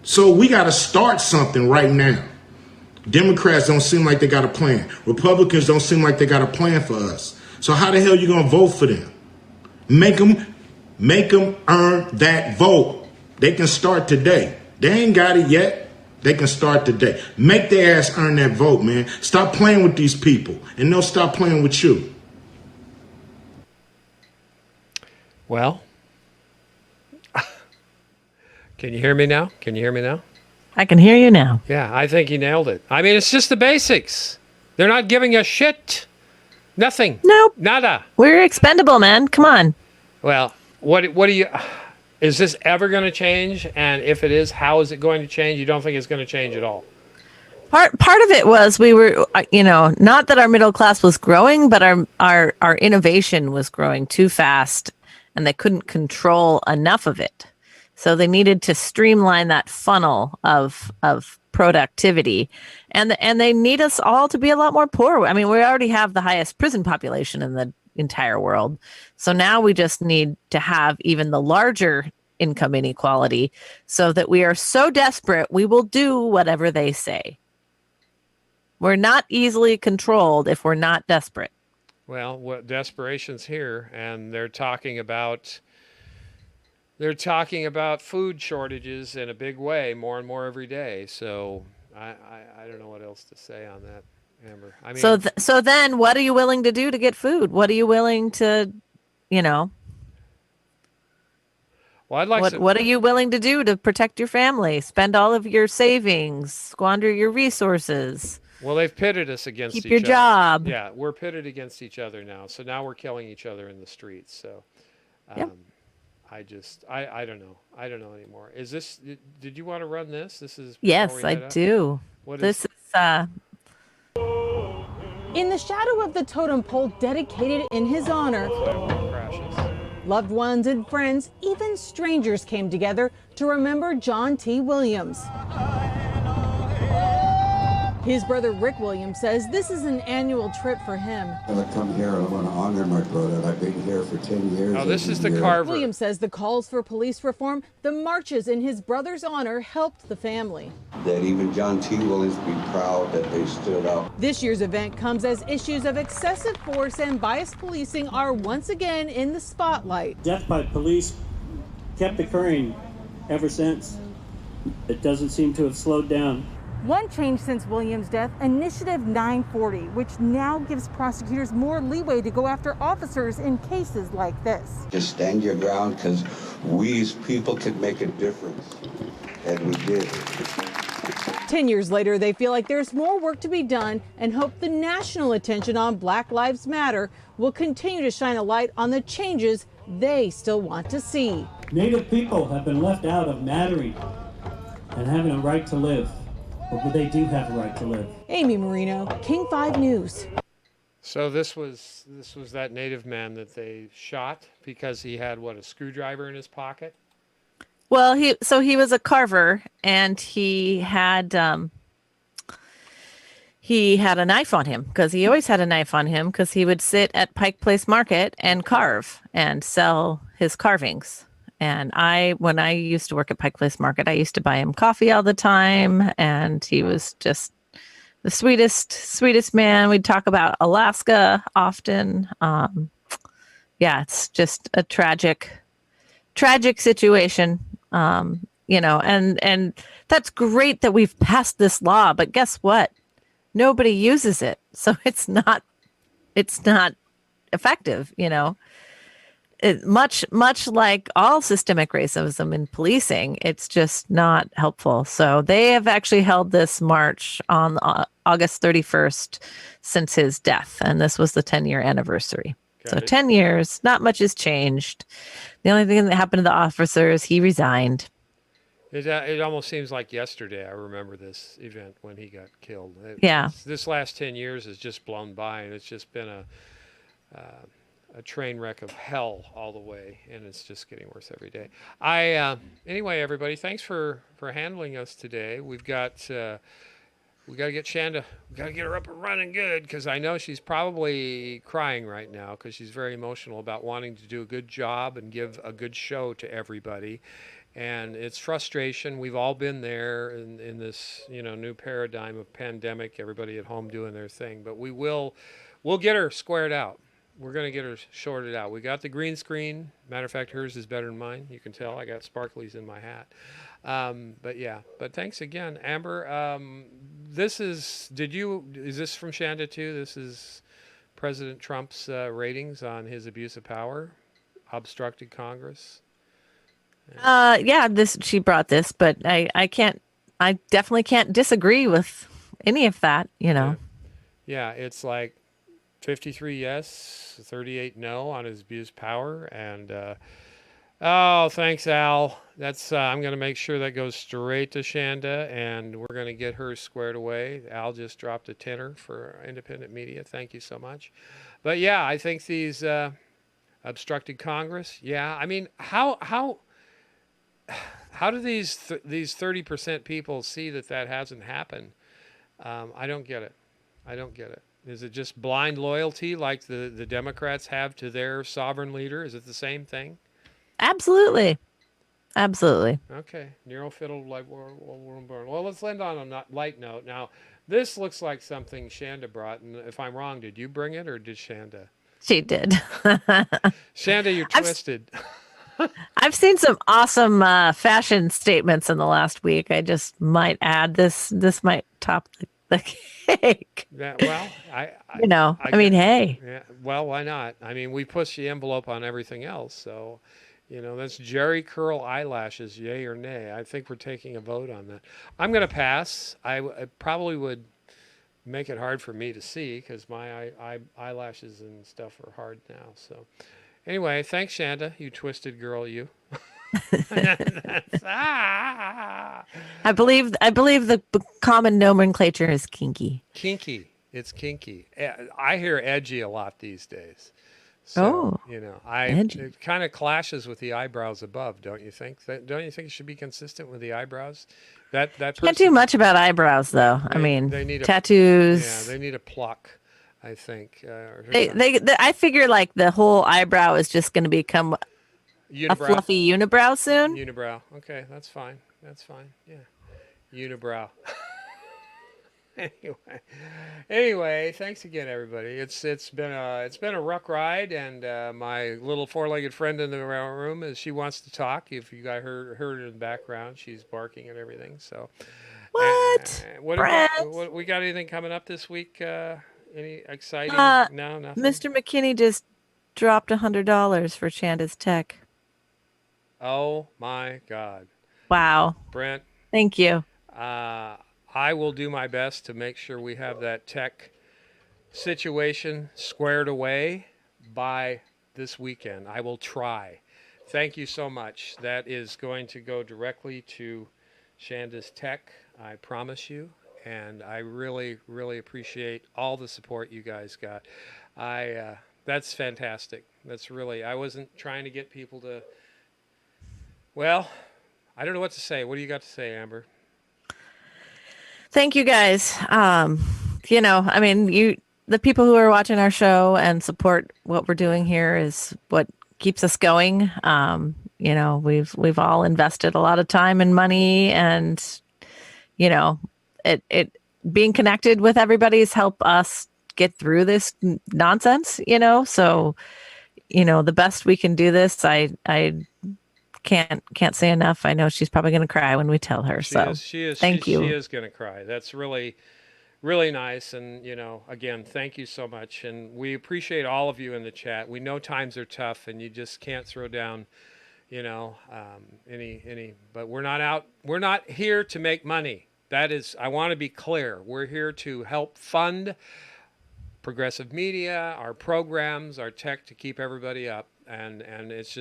So we got to start something right now. Democrats don't seem like they got a plan. Republicans don't seem like they got a plan for us. So how the hell you gonna vote for them? Make them earn that vote. They can start today. They ain't got it yet. They can start today. Make their ass earn that vote, man. Stop playing with these people, and they'll stop playing with you. Well, can you hear me now? Can you hear me now? I can hear you now. Yeah, I think he nailed it. I mean, it's just the basics. They're not giving us shit. Nothing. Nope. Nada. We're expendable, man. Come on. Well, what do you... Is this ever going to change? And if it is, how is it going to change? You don't think it's going to change at all? Part of it was we were, not that our middle class was growing, but our innovation was growing too fast, and they couldn't control enough of it. So they needed to streamline that funnel of productivity, and they need us all to be a lot more poor. I mean, we already have the highest prison population in the entire world. So now we just need to have even the larger income inequality so that we are so desperate we will do whatever they say. We're not easily controlled if we're not desperate. Well, what desperation's here, and they're talking about food shortages in a big way, more and more every day. So I don't know what else to say on that, Amber. I mean, so then what are you willing to do to get food? What are you willing to, well, I'd like what are you willing to do to protect your family? Spend all of your savings, squander your resources. Well, they've pitted us against each other. Keep your job. Yeah, we're pitted against each other now. So now we're killing each other in the streets. So Yep. I don't know. I don't know anymore. Is this, did you want to run this? This is... Yes, I do. This is in the shadow of the totem pole dedicated in his honor, loved ones and friends, even strangers came together to remember John T. Williams. His brother Rick Williams says this is an annual trip for him. I come here, I want to honor my brother. I've been here for 10 years. Oh, this is the Carver. Williams says the calls for police reform, the marches in his brother's honor helped the family. That even John T. Williams be proud that they stood up. This year's event comes as issues of excessive force and biased policing are once again in the spotlight. Death by police kept occurring ever since. It doesn't seem to have slowed down. One change since Williams' death, Initiative 940, which now gives prosecutors more leeway to go after officers in cases like this. Just stand your ground, because we as people can make a difference. And we did. 10 years later, they feel like there's more work to be done and hope the national attention on Black Lives Matter will continue to shine a light on the changes they still want to see. Native people have been left out of mattering and having a right to live. But they do have a right to live. Amy Marino, King 5 News. So this was that Native man that they shot because he had a screwdriver in his pocket? Well, he was a carver, and he had a knife on him, because he always had a knife on him, because he would sit at Pike Place Market and carve and sell his carvings. And when I used to work at Pike Place Market, I used to buy him coffee all the time. And he was just the sweetest man. We'd talk about Alaska often. Yeah, it's just a tragic situation. And that's great that we've passed this law, but guess what? Nobody uses it. So it's not effective, much like all systemic racism in policing, it's just not helpful. So they have actually held this march on August 31st since his death, and this was the 10-year anniversary. So 10 years, not much has changed. The only thing that happened to the officer is he resigned. It almost seems like yesterday. I remember this event when he got killed. This last 10 years has just blown by, and it's just been a train wreck of hell all the way, and it's just getting worse every day. Anyway, everybody, thanks for handling us today. We got to get Chanda. We got to get her up and running good, because I know she's probably crying right now because she's very emotional about wanting to do a good job and give a good show to everybody. And it's frustration. We've all been there in this new paradigm of pandemic. Everybody at home doing their thing, but we'll get her squared out. We're going to get her sorted out. We got the green screen. Matter of fact, hers is better than mine. You can tell I got sparklies in my hat. But yeah, but thanks again, Amber. Is this from Chanda too? This is President Trump's ratings on his abuse of power, obstructed Congress. Yeah, she brought this, but I definitely can't disagree with any of that, Yeah, it's like 53 yes, 38 no on his abuse power, and oh, thanks, Al. That's I'm going to make sure that goes straight to Chanda, and we're going to get her squared away. Al just dropped a tenner for independent media. Thank you so much. But yeah, I think these obstructed Congress. Yeah, I mean, how do these 30% people see that hasn't happened? I don't get it. I don't get it. Is it just blind loyalty like the Democrats have to their sovereign leader? Is it the same thing? Absolutely. Absolutely. Okay. Nero fiddle like well, let's end on a light note. Now, this looks like something Chanda brought, and if I'm wrong, did you bring it or did Chanda? She did. Chanda, you're twisted. I've seen some awesome fashion statements in the last week. I just might add this might top the cake. Yeah, well, I mean, hey. Yeah, well, why not? I mean, we push the envelope on everything else, so that's Jerry curl eyelashes, yay or nay. I think we're taking a vote on that. I'm going to pass. I probably would make it hard for me to see because my eyelashes and stuff are hard now. So anyway, thanks, Chanda, you twisted girl, you. I believe the common nomenclature is kinky. Kinky. It's kinky. I hear edgy a lot these days. So, it kind of clashes with the eyebrows above, don't you think? Don't you think it should be consistent with the eyebrows? That Can't do much about eyebrows, though. They need tattoos. They need a pluck, I think. I figure like the whole eyebrow is just going to become a fluffy unibrow soon. Unibrow. Okay, that's fine. Yeah, unibrow. Anyway, thanks again, everybody. It's been a rough ride, and my little four-legged friend in the room she wants to talk. If you got heard her in the background, she's barking and everything. So what? What we got? Anything coming up this week? Any exciting? No, nothing. Mr. McKinney just dropped $100 for Chanda's tech. Oh my God! Wow, Brent. Thank you. I will do my best to make sure we have that tech situation squared away by this weekend. I will try. Thank you so much. That is going to go directly to Chanda's tech, I promise you. And I really, really appreciate all the support you guys got. That's fantastic. I wasn't trying to get people to, well, I don't know what to say. What do you got to say, Amber? Thank you guys. The people who are watching our show and support what we're doing here is what keeps us going. We've all invested a lot of time and money, and it being connected with everybody's helped us get through this nonsense. So the best we can do this. I can't say enough. I know she's probably going to cry when we tell her. She is. Thank you. She is going to cry. That's really, really nice. And again, thank you so much. And we appreciate all of you in the chat. We know times are tough, and you just can't throw down, any. But we're not out. We're not here to make money. That is. I want to be clear. We're here to help fund progressive media, our programs, our tech to keep everybody up. And it's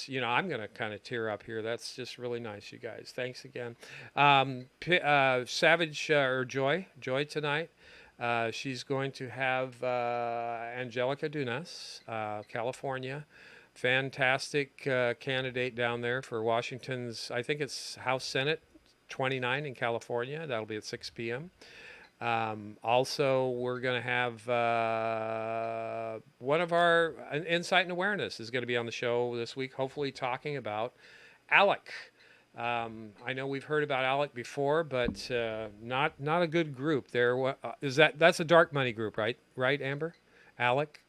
I'm going to kind of tear up here. That's just really nice, you guys. Thanks again. Savage or Joy tonight. She's going to have Angelica Dunas, California. Fantastic candidate down there for Washington's, I think it's House Senate 29 in California. That'll be at 6 p.m. Also, we're going to have one of our Insight and Awareness is going to be on the show this week, hopefully talking about ALEC. I know we've heard about ALEC before, but not a good group. That's a dark money group, right? Right, Amber? ALEC?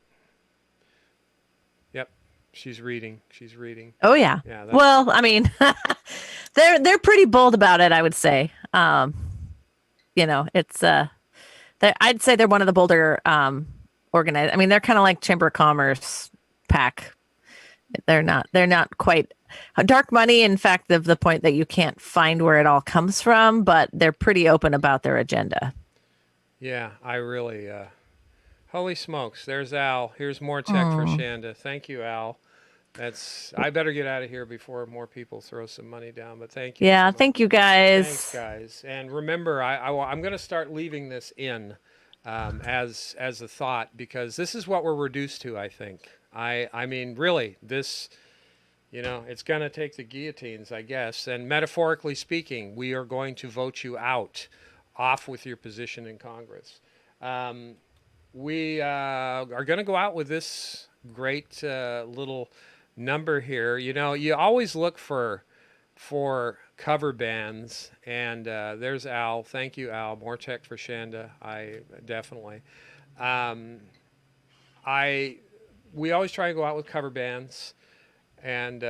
Yep. She's reading. Oh, yeah. Well, they're pretty bold about it, I would say. It's I'd say they're one of the bolder organized. I mean, they're kind of like Chamber of Commerce pack. They're not quite dark money. In fact, the point that you can't find where it all comes from, but they're pretty open about their agenda. Yeah, I really. Holy smokes! There's Al. Here's more tech for Chanda. Thank you, Al. I better get out of here before more people throw some money down. But thank you. Yeah, thank you guys. Thanks, guys. And remember, I'm going to start leaving this in as a thought, because this is what we're reduced to. I think. I mean, really, this. It's going to take the guillotines, I guess. And metaphorically speaking, we are going to vote you out, off with your position in Congress. We are going to go out with this great little number here. You always look for cover bands, and there's Al. Thank you, Al. More tech for Chanda. I definitely. We always try to go out with cover bands. And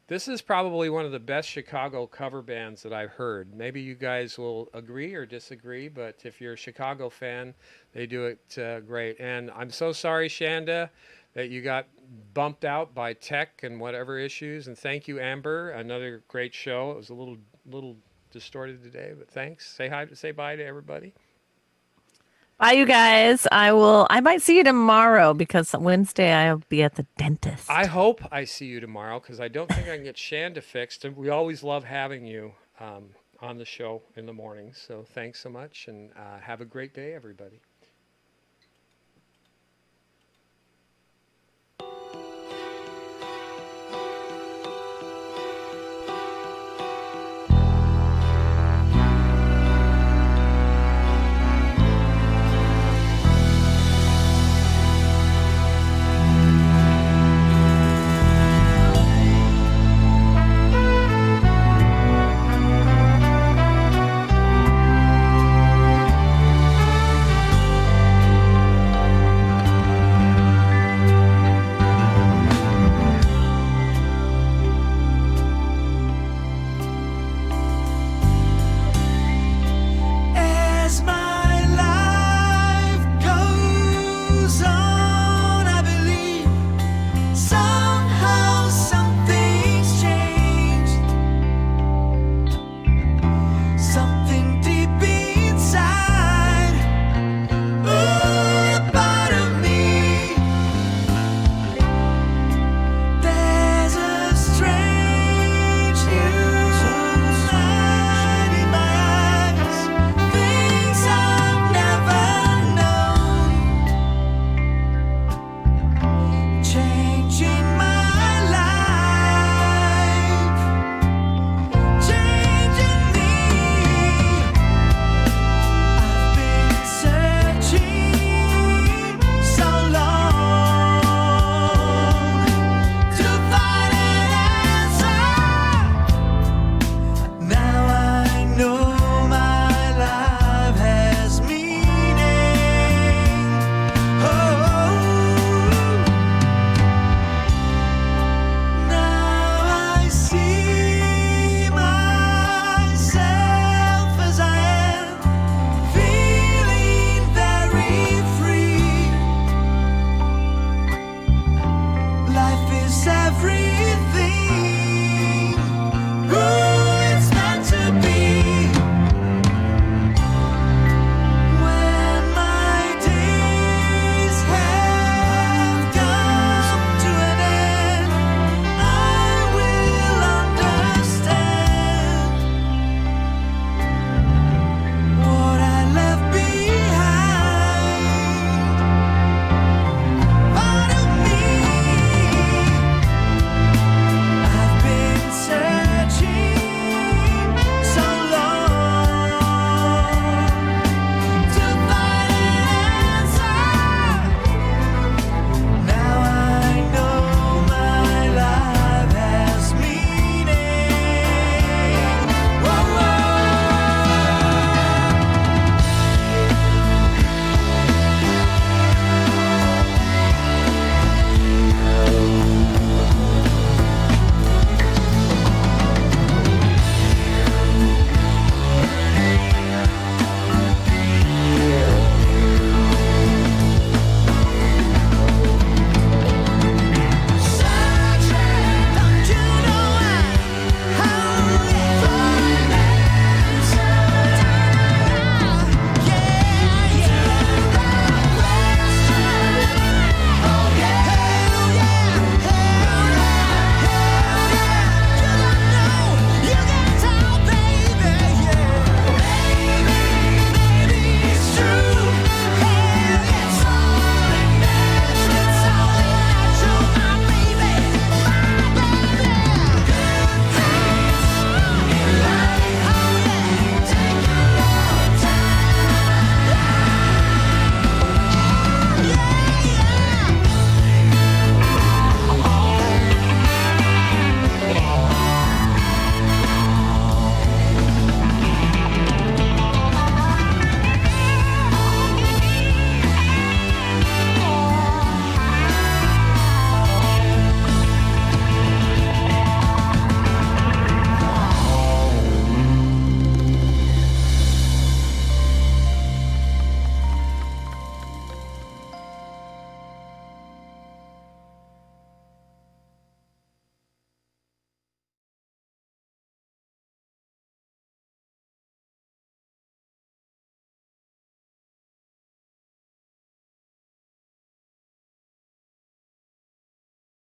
this is probably one of the best Chicago cover bands that I've heard. Maybe you guys will agree or disagree, but if you're a Chicago fan, they do it great. And I'm so sorry, Chanda, that you got bumped out by tech and whatever issues. And thank you, Amber. Another great show. It was a little distorted today, but thanks. Say bye to everybody. Bye, you guys. I might see you tomorrow because Wednesday I'll be at the dentist. I hope I see you tomorrow, because I don't think I can get Chanda fixed. And we always love having you on the show in the morning. So thanks so much, and have a great day, everybody.